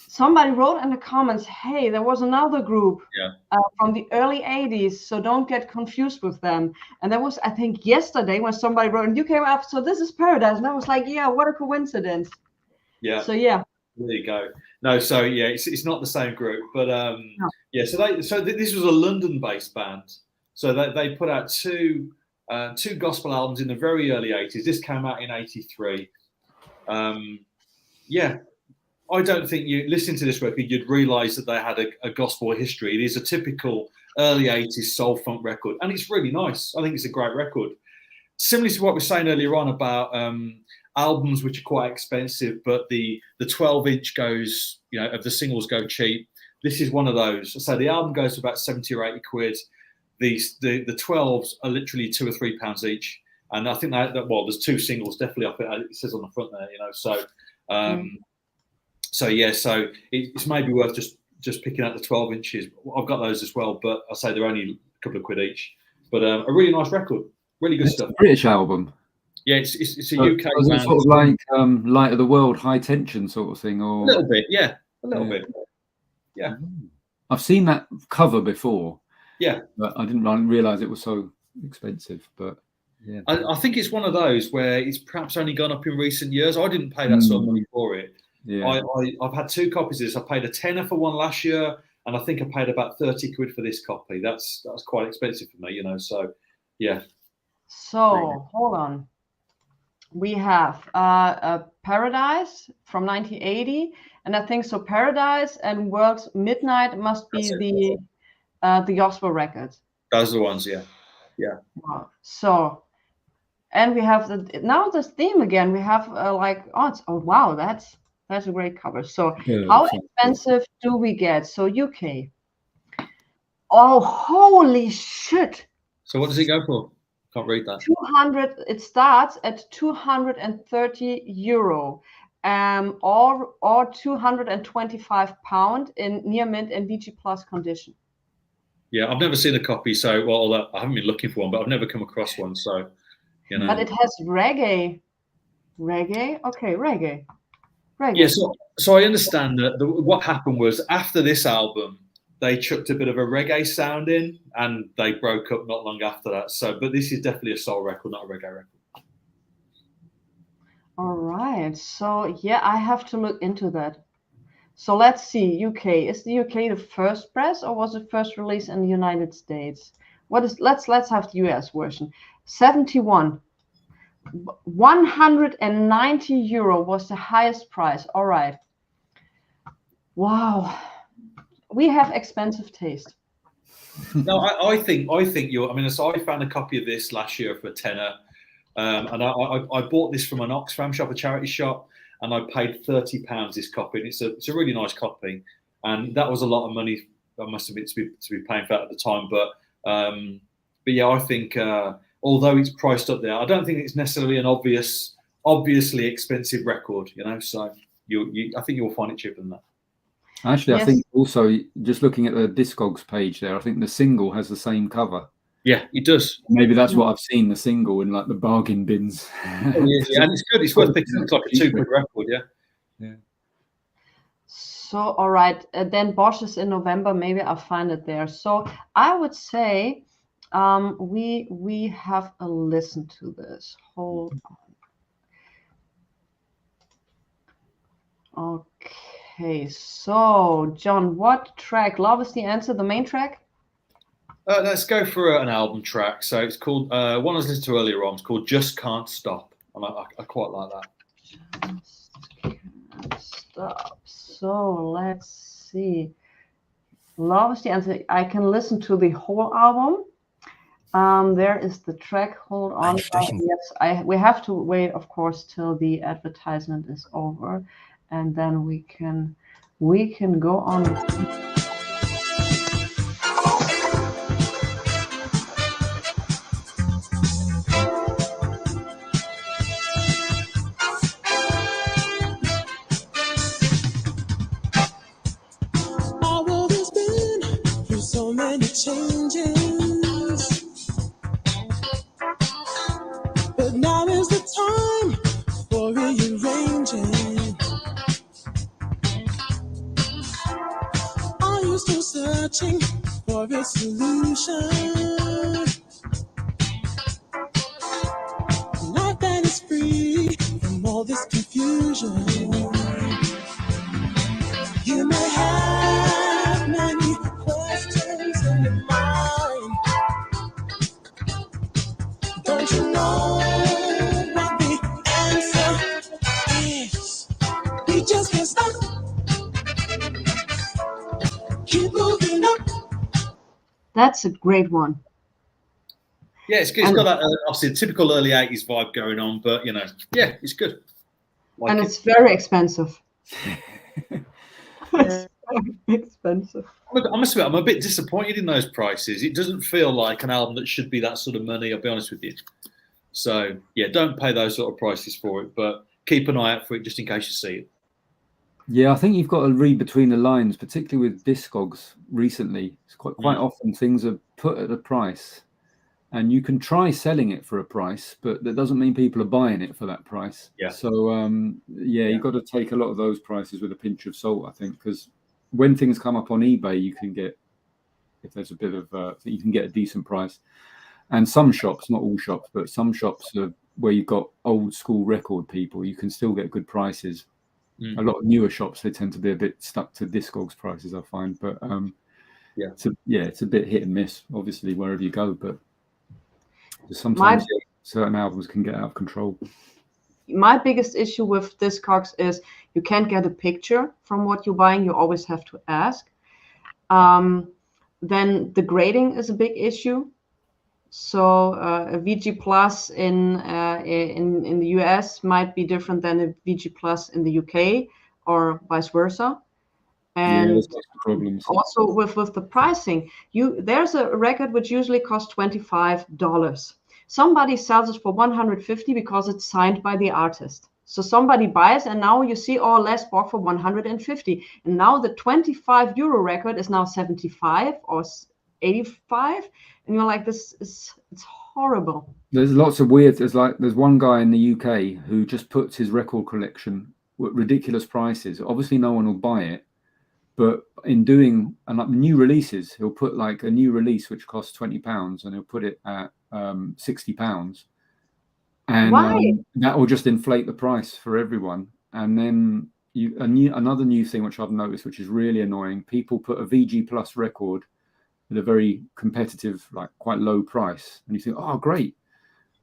somebody wrote in the comments, "Hey, there was another group from the early '80s, so don't get confused with them." And that was, I think, yesterday when somebody wrote, and you came up, so this is Paradise, and I was like, "Yeah, what a coincidence." Yeah. So yeah. There you go. No, so yeah, it's not the same group, but yeah. So this was a London-based band. So they put out two gospel albums in the very early '80s. This came out in '83. Yeah, I don't think you listening to this record, you'd realise that they had a gospel history. It is a typical early '80s soul funk record, and it's really nice. I think it's a great record. Similar to what we were saying earlier on about albums which are quite expensive, but the 12-inch goes, of the singles go cheap. This is one of those. So the album goes for about 70 or 80 quid. The 12s are literally £2 or £3 each, and I think that there's 2 singles definitely off it. It says on the front there, So so it's maybe worth just picking out the 12 inches. I've got those as well, but I say they're only a couple of quid each. But a really nice record, really good stuff. British album. Yeah, it's a UK band. Sort of like Light of the World, High Tension sort of thing, or a little bit, yeah, a little bit, yeah. I've seen that cover before. Yeah, but I didn't realise it was so expensive. But yeah, I think it's one of those where it's perhaps only gone up in recent years. I didn't pay that sort of money for it. Yeah, I've had 2 copies of this. I paid a tenner for one last year, and I think I paid about 30 quid for this copy. That's quite expensive for me, So yeah. So hold on. We have Paradise from 1980, and I think so. Paradise and World's Midnight must be the gospel record. Those are the ones, yeah. Wow. So, and we have this theme again. We have wow, that's a great cover. So, how expensive do we get? So UK. Oh, holy shit! So what does it go for? Can't read that. 200. It starts at €230, or 225 £225 in near mint and VG Plus condition. Yeah, I've never seen a copy, so I haven't been looking for one, but I've never come across one. So, But it has reggae. Okay, reggae. Yeah, so I understand that what happened was after this album, they chucked a bit of a reggae sound in, and they broke up not long after that. So, but this is definitely a soul record, not a reggae record. All right. So yeah, I have to look into that. So let's see. UK, is the UK the first press, or was it first released in the United States? Let's have the US version. 71. €190 was the highest price. All right. Wow. We have expensive taste. No, I think you're. I mean, so I found a copy of this last year for a tenner, and I bought this from an Oxfam shop, a charity shop, and I paid £30 this copy. And it's a really nice copy, and that was a lot of money. I must have been to be paying for that at the time, but yeah, I think although it's priced up there, I don't think it's necessarily an obviously expensive record. So I think you'll find it cheaper than that. Actually, Yes. I think also just looking at the Discogs page there, I think the single has the same cover. Yeah, it does. Maybe that's what I've seen, the single in like the bargain bins. Oh, yeah, and it's good. It's worth picking up. It's like a £2 record, yeah. Yeah. So, all right, then Bosch is in November. Maybe I'll find it there. So I would say we have a listen to this. Hold on. Okay, so John, what track? Love is the answer, the main track? Let's go for an album track. So it's called, one I was listening to earlier on, it's called Just Can't Stop. And I quite like that. Just can't stop. So let's see. Love is the answer. I can listen to the whole album. There is the track. Hold on. Yes, we have to wait, of course, till the advertisement is over, and then we can go on. Our world has been through so many changes, but now is the time for rearranging. Are you still searching for a solution? Not that it's free from all this confusion. You may have many questions in your mind. Don't you know what the answer is? We just can't stop. Keep moving up. That's a great one. Yeah, it's good. It's got that obviously typical early 80s vibe going on, but you know, yeah, it's good. Like and it's very expensive. It's very expensive. I must admit, I'm a bit disappointed in those prices. It doesn't feel like an album that should be that sort of money, I'll be honest with you. So, yeah, don't pay those sort of prices for it, but keep an eye out for it just in case you see it. Yeah, I think you've got to read between the lines, particularly with Discogs recently. It's quite often things are put at a price, and you can try selling it for a price, but that doesn't mean people are buying it for that price. Yeah. So, you've got to take a lot of those prices with a pinch of salt, I think, because when things come up on eBay, you can get, if there's a bit of, you can get a decent price. And some shops, not all shops, but some shops are where you've got old school record people, you can still get good prices. A lot of newer shops, they tend to be a bit stuck to Discogs prices, I find. But it's a bit hit and miss, obviously, wherever you go. But sometimes certain albums can get out of control. My biggest issue with Discogs is you can't get a picture from what you're buying. You always have to ask. Then the grading is a big issue. So a VG Plus in the US might be different than a VG Plus in the UK, or vice versa. And problems. Also with the pricing, there's a record which usually costs $25. Somebody sells it for $150 because it's signed by the artist. So somebody buys, and now you see, Les bought for $150, and now the €25 record is now 75 or 85, and you're like, it's horrible. There's lots of weird. There's one guy in the UK who just puts his record collection at ridiculous prices. Obviously, no one will buy it, but in doing new releases, he'll put like a new release which costs £20, and he'll put it at £60, and that will just inflate the price for everyone. And then another new thing which I've noticed, which is really annoying, people put a VG Plus record at a very competitive, like quite low price, and you think, oh great,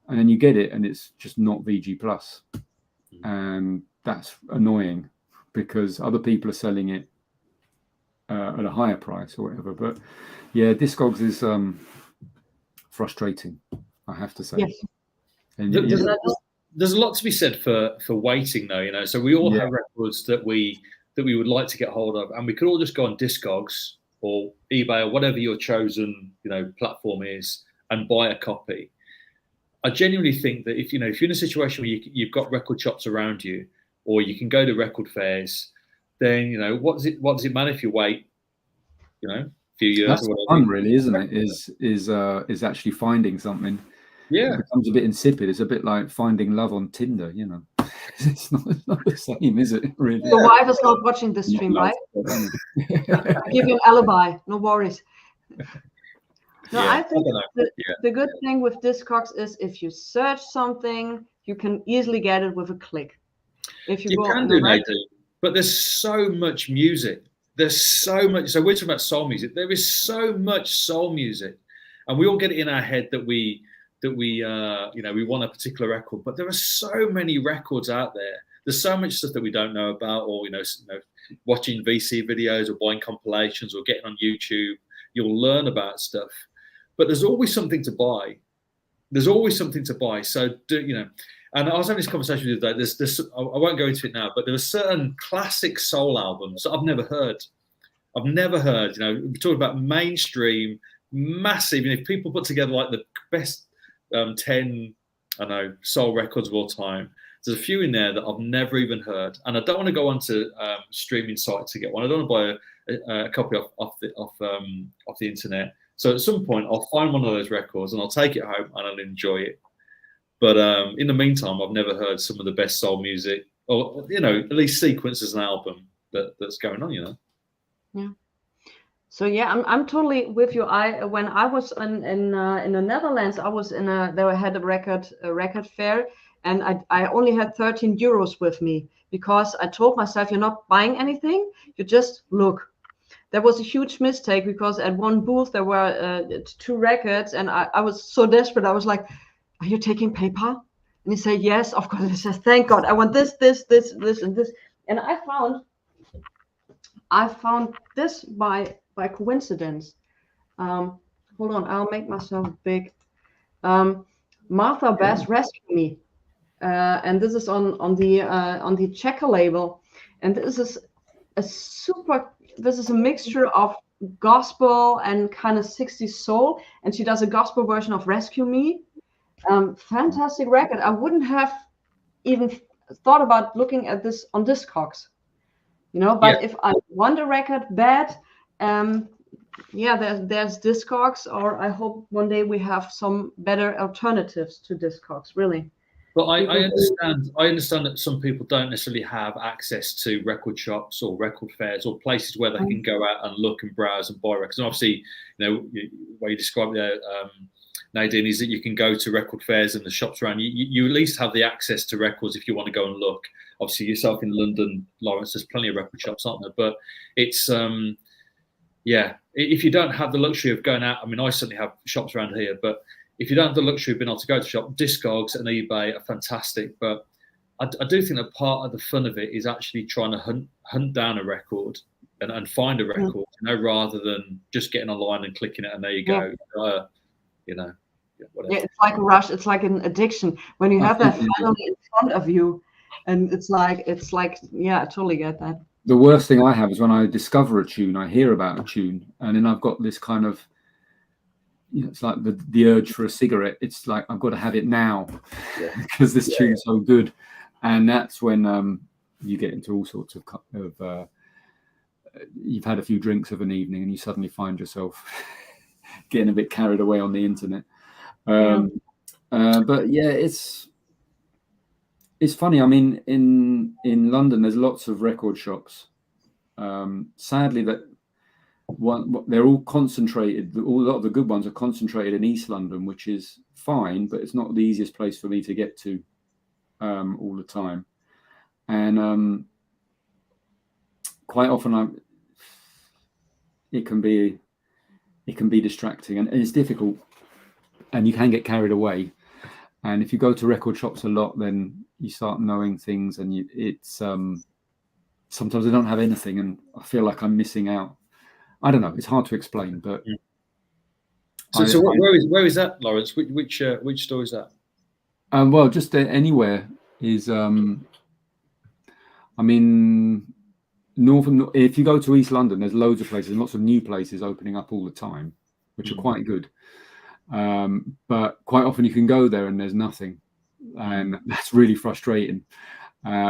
and then you get it and it's just not VG Plus, and that's annoying because other people are selling it at a higher price or whatever. But yeah, Discogs is frustrating, I have to say. Yes. And there's a lot to be said for waiting, though. You know, so we all have records that we would like to get hold of, and we could all just go on Discogs or eBay or whatever your chosen platform is and buy a copy. I genuinely think that if you're in a situation where you've got record shops around you, or you can go to record fairs, then what does it matter if you wait, a few years That's or whatever? fun, really, isn't it? Is actually finding something. Yeah, it becomes a bit insipid. It's a bit like finding love on Tinder, It's not the same, is it? Really? Your wife is not watching this stream, right? I'll give you an alibi. No worries. No, Yeah, I think I the good thing with Discogs is if you search something, you can easily get it with a click. If you go can do, Nadine, but there's so much music. There's so much. So we're talking about soul music. There is so much soul music, and we all get it in our head that we want a particular record. But there are so many records out there. There's so much stuff that we don't know about, or watching VC videos or buying compilations or getting on YouTube. You'll learn about stuff, but there's always something to buy. There's always something to buy. So and I was having this conversation with you today. I won't go into it now, but there are certain classic soul albums that I've never heard. We're talking about mainstream, massive. If people put together like the best 10, soul records of all time, there's a few in there that I've never even heard. And I don't want to go onto streaming sites to get one. I don't want to buy a copy off the internet. So at some point, I'll find one of those records and I'll take it home and I'll enjoy it. But in the meantime, I've never heard some of the best soul music, or at least sequence as an album that's going on. Yeah. So yeah, I'm totally with you. When I was in the Netherlands, I was they had a record fair, and I only had 13 euros with me because I told myself, you're not buying anything, you just look. That was a huge mistake because at one booth there were 2 records, and I was so desperate. I was like, "Are you taking paper?" And he said, "Yes, of course." I said, "Thank God, I want this, and this." And I found this by coincidence. Hold on, I'll make myself big. Martha Bass Rescue Me, and this is on the Checker label, and this is a mixture of gospel and kind of 60s soul, and she does a gospel version of Rescue Me. Fantastic record. I wouldn't have even thought about looking at this on Discogs, but if I want a record bad, there's Discogs, or I hope one day we have some better alternatives to Discogs, really. But I understand that some people don't necessarily have access to record shops or record fairs or places where they can go out and look and browse and buy records. And obviously, what you described there, Nadine, is that you can go to record fairs and the shops around. You at least have the access to records if you want to go and look. Obviously, yourself in London, Lawrence, there's plenty of record shops, aren't there? But it's if you don't have the luxury of going out, I certainly have shops around here, but if you don't have the luxury of being able to go to shop, Discogs and eBay are fantastic. But I do think that part of the fun of it is actually trying to hunt down a record and find a record, rather than just getting online and clicking it and there you go. Whatever. Yeah, it's like a rush. It's like an addiction when you have that finally in front of you, and it's like I totally get that. The worst thing I have is when I discover a tune, I hear about a tune, and then I've got this kind of, it's like the urge for a cigarette. It's like I've got to have it now because this tune's so good, and that's when you get into all sorts of you've had a few drinks of an evening, and you suddenly find yourself getting a bit carried away on the internet. But yeah, it's funny. In London, there's lots of record shops. Sadly, they're all concentrated. A lot of the good ones are concentrated in East London, which is fine, but it's not the easiest place for me to get to all the time. And quite often, it can be distracting, and it's difficult, and you can get carried away. And if you go to record shops a lot, then you start knowing things, and it's sometimes I don't have anything, and I feel like I'm missing out. I don't know. It's hard to explain, but where is that, Lawrence? Which store is that? Well, just anywhere is. Northern. If you go to East London, there's loads of places, and lots of new places opening up all the time, which are quite good. But quite often you can go there and there's nothing, and that's really frustrating.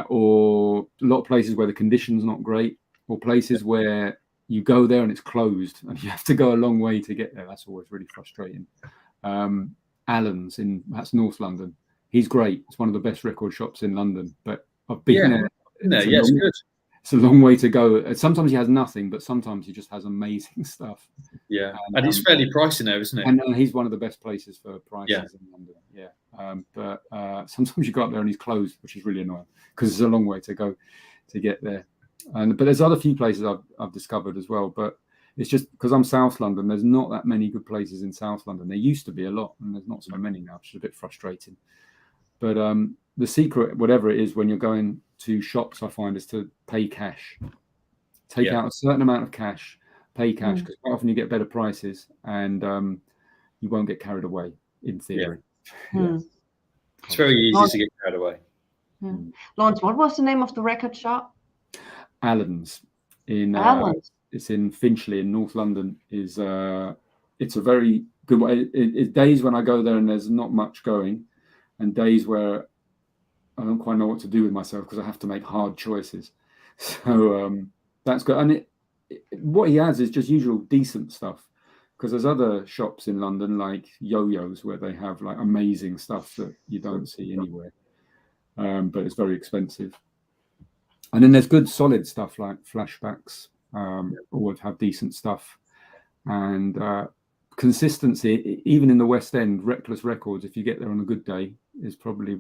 or a lot of places where the condition's not great, or places where you go there and it's closed and you have to go a long way to get there. That's always really frustrating. Allen's that's North London. He's great. It's one of the best record shops in London, but I've been there. It's good. It's a long way to go. Sometimes he has nothing, but sometimes he just has amazing stuff. Yeah, and it's fairly pricey now, isn't it? And he's one of the best places for prices in London. Yeah, but sometimes you go up there and he's closed, which is really annoying because it's a long way to go to get there. But there's other few places I've discovered as well. But it's just because I'm South London, there's not that many good places in South London. There used to be a lot, and there's not so many now, which is a bit frustrating. But the secret, whatever it is, when you're going to shops, I find, is to pay cash. Take out a certain amount of cash, pay cash, because quite often you get better prices, and you won't get carried away, in theory. It's very easy to get carried away. Lawrence, what was the name of the record shop? Allen's. Allen's. It's in Finchley in North London. It's a very good way. It's days when I go there and there's not much going, and days where I don't quite know what to do with myself because I have to make hard choices. So that's good. And what he has is just usual decent stuff, because there's other shops in London like Yo-Yo's where they have like amazing stuff that you don't see anywhere, but it's very expensive. And then there's good solid stuff like Flashbacks, always have decent stuff, and consistency. Even in the West End, Reckless Records, if you get there on a good day, is probably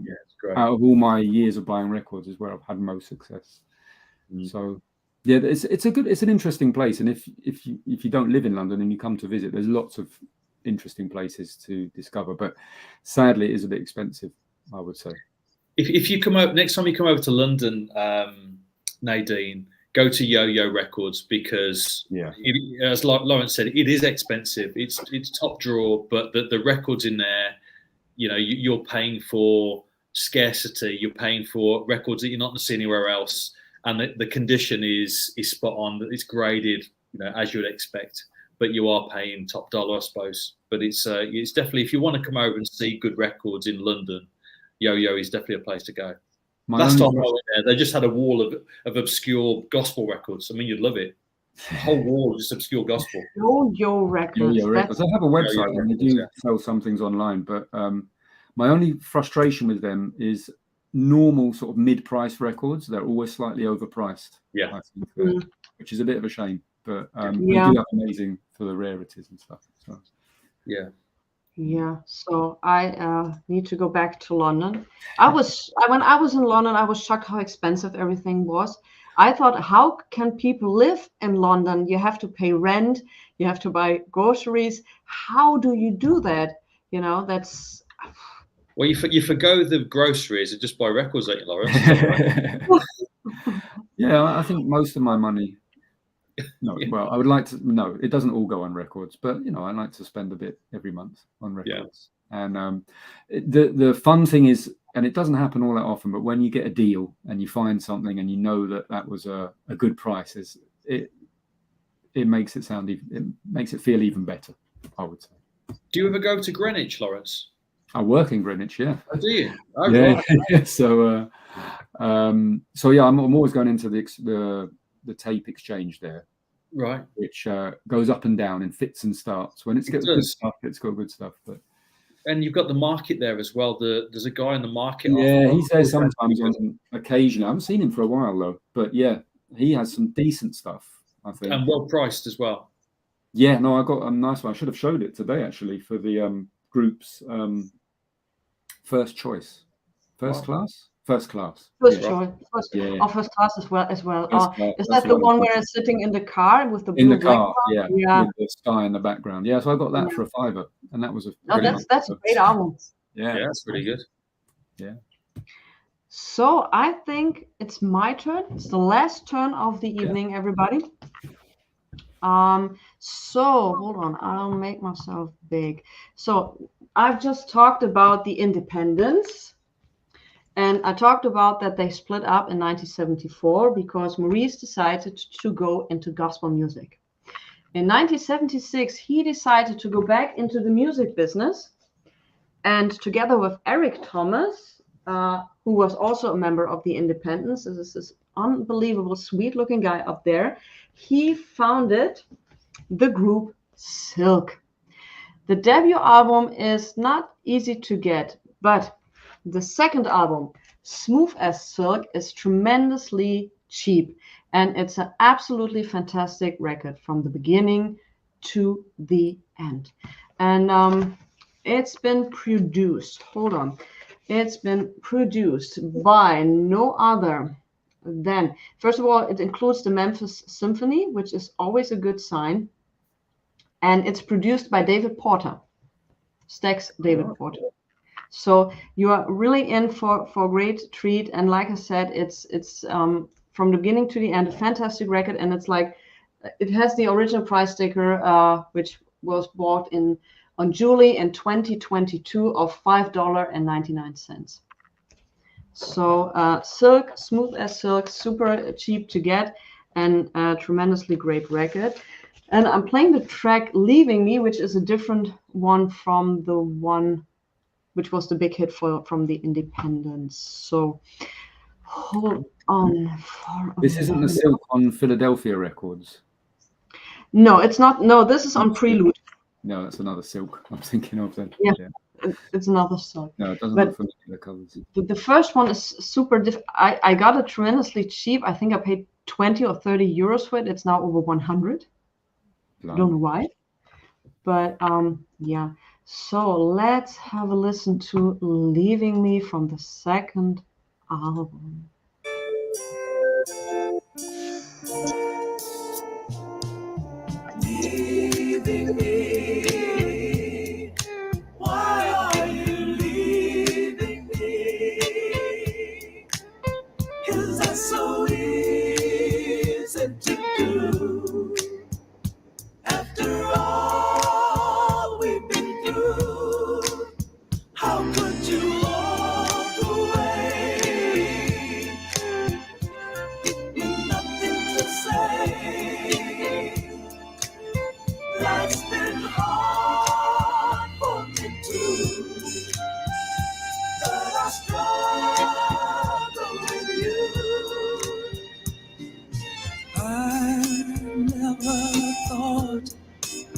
out of all my years of buying records is where I've had most success. So yeah, it's an interesting place, and if you don't live in London and you come to visit, there's lots of interesting places to discover, but sadly it is a bit expensive, I would say. If you come over next time you come over to London, Nadine, go to Yo-Yo Records, because as Lawrence said, it is expensive. It's top drawer, but the records in there, you know, you're paying for scarcity. You're paying for records that you're not going to see anywhere else, and the condition is spot on. It's graded, you know, as you would expect, but you are paying top dollar, I suppose. But it's definitely, if you want to come over and see good records in London, Yo-Yo is definitely a place to go. Last time I went there, they just had a wall of obscure gospel records. I mean, you'd love it. A whole wall of just obscure gospel. Yo-Yo Records. Yo-Yo Records. They have a website and they do sell some things online, but my only frustration with them is normal sort of mid-price records. They're always slightly overpriced. Yeah. I think, which is a bit of a shame, but they do have amazing for the rarities and stuff. So yeah. Yeah, so I need to go back to London. When I was in London, I was shocked how expensive everything was. I thought, how can people live in London? You have to pay rent, you have to buy groceries. How do you do that? You know, that's... Well, you forgo the groceries and just buy records, don't you, Lawrence? Yeah, I think most of my money... No, well, I would like to. No, it doesn't all go on records, but you know, I like to spend a bit every month on records. And the fun thing is, and it doesn't happen all that often, but when you get a deal and you find something and you know that was a good price, it makes it feel even better, I would say. Do you ever go to Greenwich, Lawrence? I work in Greenwich, yeah. Oh, do you? Oh, yeah. Right. So yeah, I'm always going into the tape exchange there, right? Which goes up and down in fits and starts. When it's got good stuff, it's got good stuff. But and you've got the market there as well. There's a guy in the market. Yeah, he's there sometimes on occasion. I haven't seen him for a while though. But yeah, he has some decent stuff, I think, and well priced as well. Yeah, no, I got a nice one. I should have showed it today actually for the group's first choice, first class. First class. First choice. First class as well. Is that the one where it's sitting in the car with the blue in the car? Yeah, with the sky in the background. Yeah, so I got that for £5, and that was that's a great album. Yeah, that's pretty good. Yeah. So I think it's my turn. It's the last turn of the evening, everybody. So hold on, I'll make myself big. So I've just talked about the independents. And I talked about that they split up in 1974 because Maurice decided to go into gospel music. In 1976, he decided to go back into the music business. And together with Eric Thomas, who was also a member of the Independents. This is this unbelievable, sweet-looking guy up there. He founded the group Silk. The debut album is not easy to get, but the second album, Smooth as Silk, is tremendously cheap. And it's an absolutely fantastic record from the beginning to the end. And it's been produced, hold on, it's been produced by no other than, first of all, it includes the Memphis Symphony, which is always a good sign. And it's produced by David Porter, Stax David Porter. So you are really in for a great treat. And like I said, it's from the beginning to the end, a fantastic record. And it's like, it has the original price sticker, which was bought on July in 2022 of $5.99. So Silk, Smooth as Silk, super cheap to get, and a tremendously great record. And I'm playing the track Leaving Me, which is a different one from the one which was the big hit from the Independents. So hold on for a This isn't the Silk on Philadelphia Records. No, it's not. No, this is on Prelude. No, that's another Silk I'm thinking of then. Yeah. It's another Silk. No, it doesn't look familiar, the covers. The first one is super I got it tremendously cheap. I think I paid 20 or 30 euros for it. It's now over 100. I don't know why. But yeah. So let's have a listen to Leaving Me from the second album. Leaving me, why are you leaving me? Is that so easy to do? After all we've been through, how could you walk away? With nothing to say. Life's been hard for me too, but I struggle with you. I never thought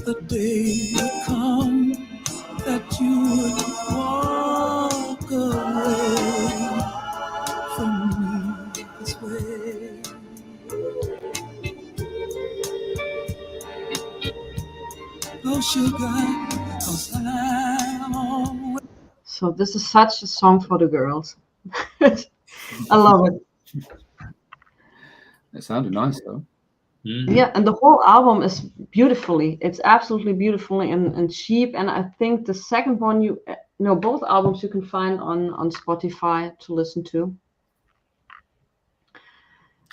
the day would come that you would walk away from me this way. Oh, sugar, 'cause I'm always... So this is such a song for the girls. I love it. It sounded nice though. Yeah, and the whole album is it's absolutely beautifully and cheap. And I think the second one, both albums you can find on Spotify to listen to.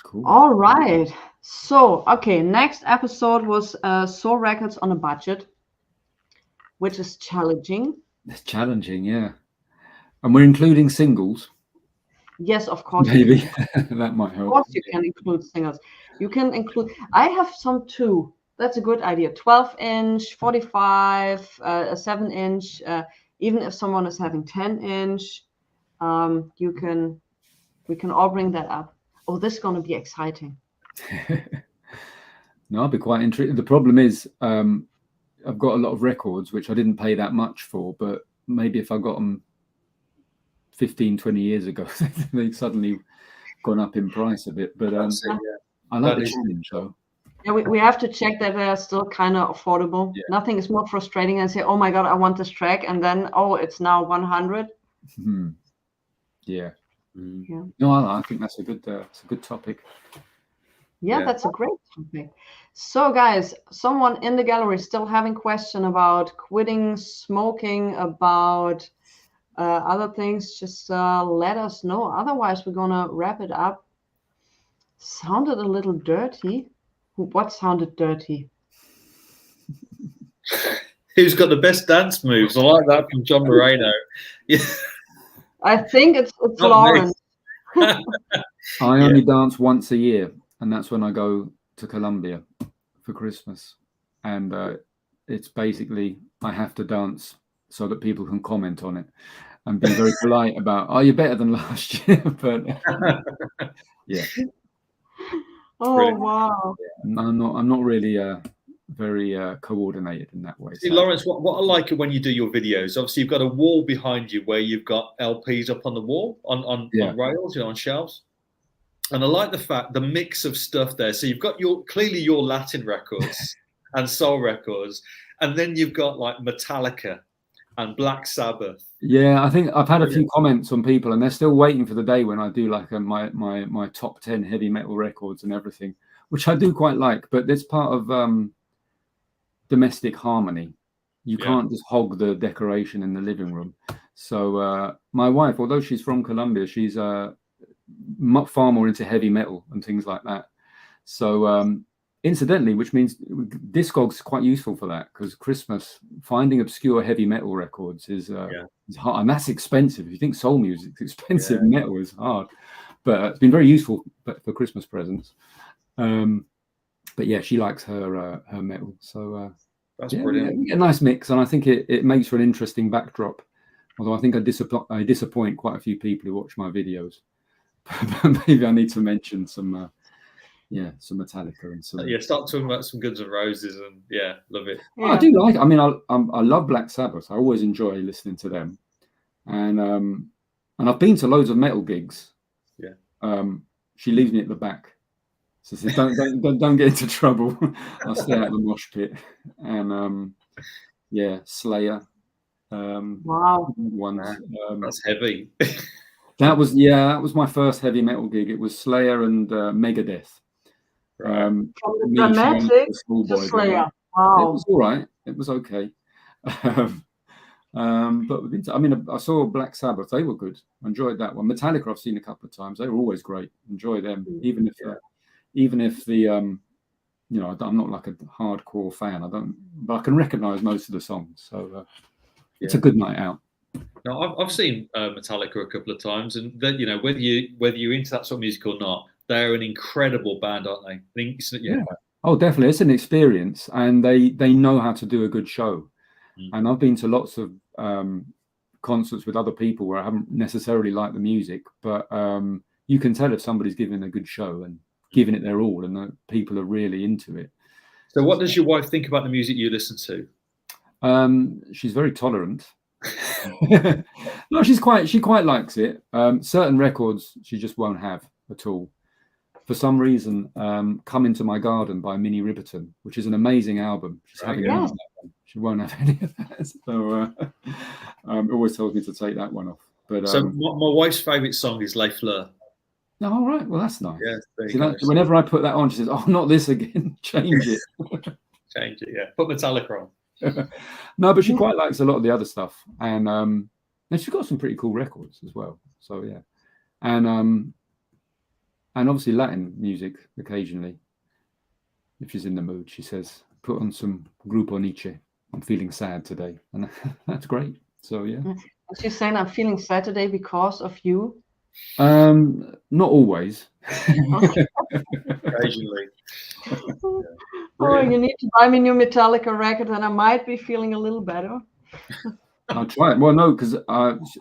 Cool. All right. So, okay, next episode was Soul Records on a Budget, which is challenging. It's challenging, yeah. And we're including singles. Yes, of course. Maybe that might help. Of course, you can include singles. You can include. I have some too. That's a good idea. 12-inch, 45, a 7-inch. Even if someone is having 10-inch, we can all bring that up. Oh, this is going to be exciting. No, I'll be quite intrigued. The problem is, I've got a lot of records which I didn't pay that much for, but maybe if I got them 15, 20 years ago, they've suddenly gone up in price a bit. But I like the challenge, though. Yeah, we have to check that they're still kind of affordable. Yeah. Nothing is more frustrating than say, oh my God, I want this track. And then, it's now 100. Yeah. Yeah. No, I think that's a good topic. Yeah, that's a great topic. So, guys, someone in the gallery still having question about quitting smoking, about other things, just let us know. Otherwise, we're going to wrap it up. Sounded a little dirty. What sounded dirty? Who's got the best dance moves? I like that from John Moreno. Yeah. I think it's Lauren. I only dance once a year, and that's when I go to Colombia for Christmas. And it's basically I have to dance so that people can comment on it. and be very polite about, "Oh, you're better than last year." But yeah. Oh, Brilliant. wow. I'm not really very coordinated in that way. See, Lawrence, what I like it when you do your videos, obviously you've got a wall behind you where you've got LPs up on the wall, on rails, on shelves. And I like the mix of stuff there. So you've got clearly your Latin records and soul records, and then you've got like Metallica and Black Sabbath. Yeah, I think I've had a few comments on people, and they're still waiting for the day when I do like my top 10 heavy metal records and everything, which I do quite like. But it's part of domestic harmony. You can't just hog the decoration in the living room. So my wife, although she's from Colombia, she's far more into heavy metal and things like that. So incidentally, which means Discog's quite useful for that, because Christmas, finding obscure heavy metal records is hard, and that's expensive. If you think soul music's expensive, metal is hard. But it's been very useful for Christmas presents. But yeah, she likes her metal. So that's brilliant. A nice mix, and I think it makes for an interesting backdrop. Although I think I disappoint quite a few people who watch my videos. Maybe I need to mention some Metallica and some. Start talking about some Guns N' Roses, and love it. Yeah. I do like. I mean, I love Black Sabbath. I always enjoy listening to them, and I've been to loads of metal gigs. Yeah. She leaves me at the back, so says, don't get into trouble. I'll stay out of the mosh pit, and Slayer. Wow. That's heavy. That was my first heavy metal gig. It was Slayer and Megadeth. From the dramatic to Slayer. Wow. It was all right. It was okay. But I mean, I saw Black Sabbath. They were good. I enjoyed that one. Metallica I've seen a couple of times. They were always great. Enjoy them, even if the I'm not like a hardcore fan. But I can recognize most of the songs. So it's a good night out. No, I've seen Metallica a couple of times, and then, whether you're into that sort of music or not, they're an incredible band, aren't they? Oh, definitely, it's an experience, and they know how to do a good show. And I've been to lots of concerts with other people where I haven't necessarily liked the music, but you can tell if somebody's giving a good show and giving it their all, and the people are really into it. So, what does your wife think about the music you listen to? She's very tolerant. No, she quite likes it. Certain records she just won't have at all. For some reason, Come Into My Garden by Minnie Riperton, which is an amazing album. She's having none of that one. She won't have any of that. So it always tells me to take that one off. But so my wife's favourite song is Les Fleurs. Oh, all right. Well, that's nice. Yeah, whenever I put that on, she says, "Oh, not this again. Change it." Change it. Yeah. Put Metallica on. No, but she quite likes a lot of the other stuff, and she's got some pretty cool records as well. So yeah, and obviously Latin music occasionally. If she's in the mood, she says, "Put on some Grupo Nietzsche. I'm feeling sad today," and that's great. So yeah. She's saying, "I'm feeling sad today because of you." Not always. Occasionally. Oh, you need to buy me a new Metallica record, and I might be feeling a little better. I'll try it. Well, no, because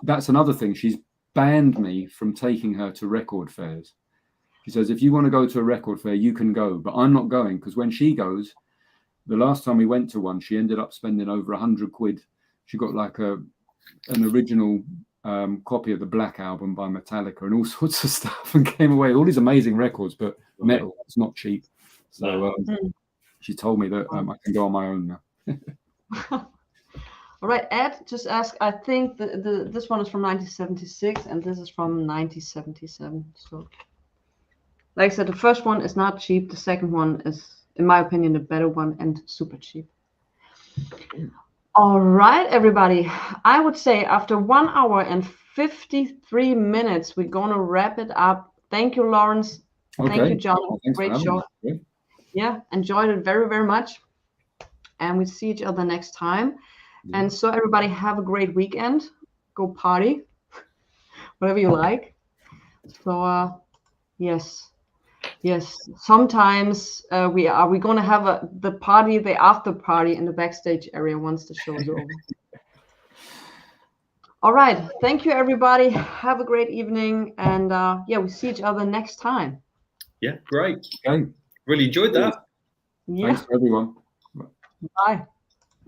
that's another thing. She's banned me from taking her to record fairs. She says, if you want to go to a record fair, you can go, but I'm not going, because when she goes, the last time we went to one, she ended up spending over 100 quid. She got like an original copy of the Black Album by Metallica and all sorts of stuff, and came away with all these amazing records, but metal, it's not cheap. So she told me that I can go on my own now. All right, Ed just asked, I think this one is from 1976 and this is from 1977. So like I said, the first one is not cheap. The second one is, in my opinion, the better one and super cheap. All right, everybody. I would say after 1 hour and 53 minutes, we're going to wrap it up. Thank you, Lawrence. Okay. Thank you, John. Thanks Great show. Yeah, enjoyed it very, very much. And we see each other next time. Yeah. And so everybody have a great weekend. Go party, whatever you like. So yes. Sometimes we're going to have the after party in the backstage area once the show is over. All right. Thank you, everybody. Have a great evening. And yeah, we see each other next time. Yeah, great. Okay. Really enjoyed that. Yeah. Thanks, everyone. Bye.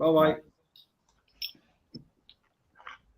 Bye-bye.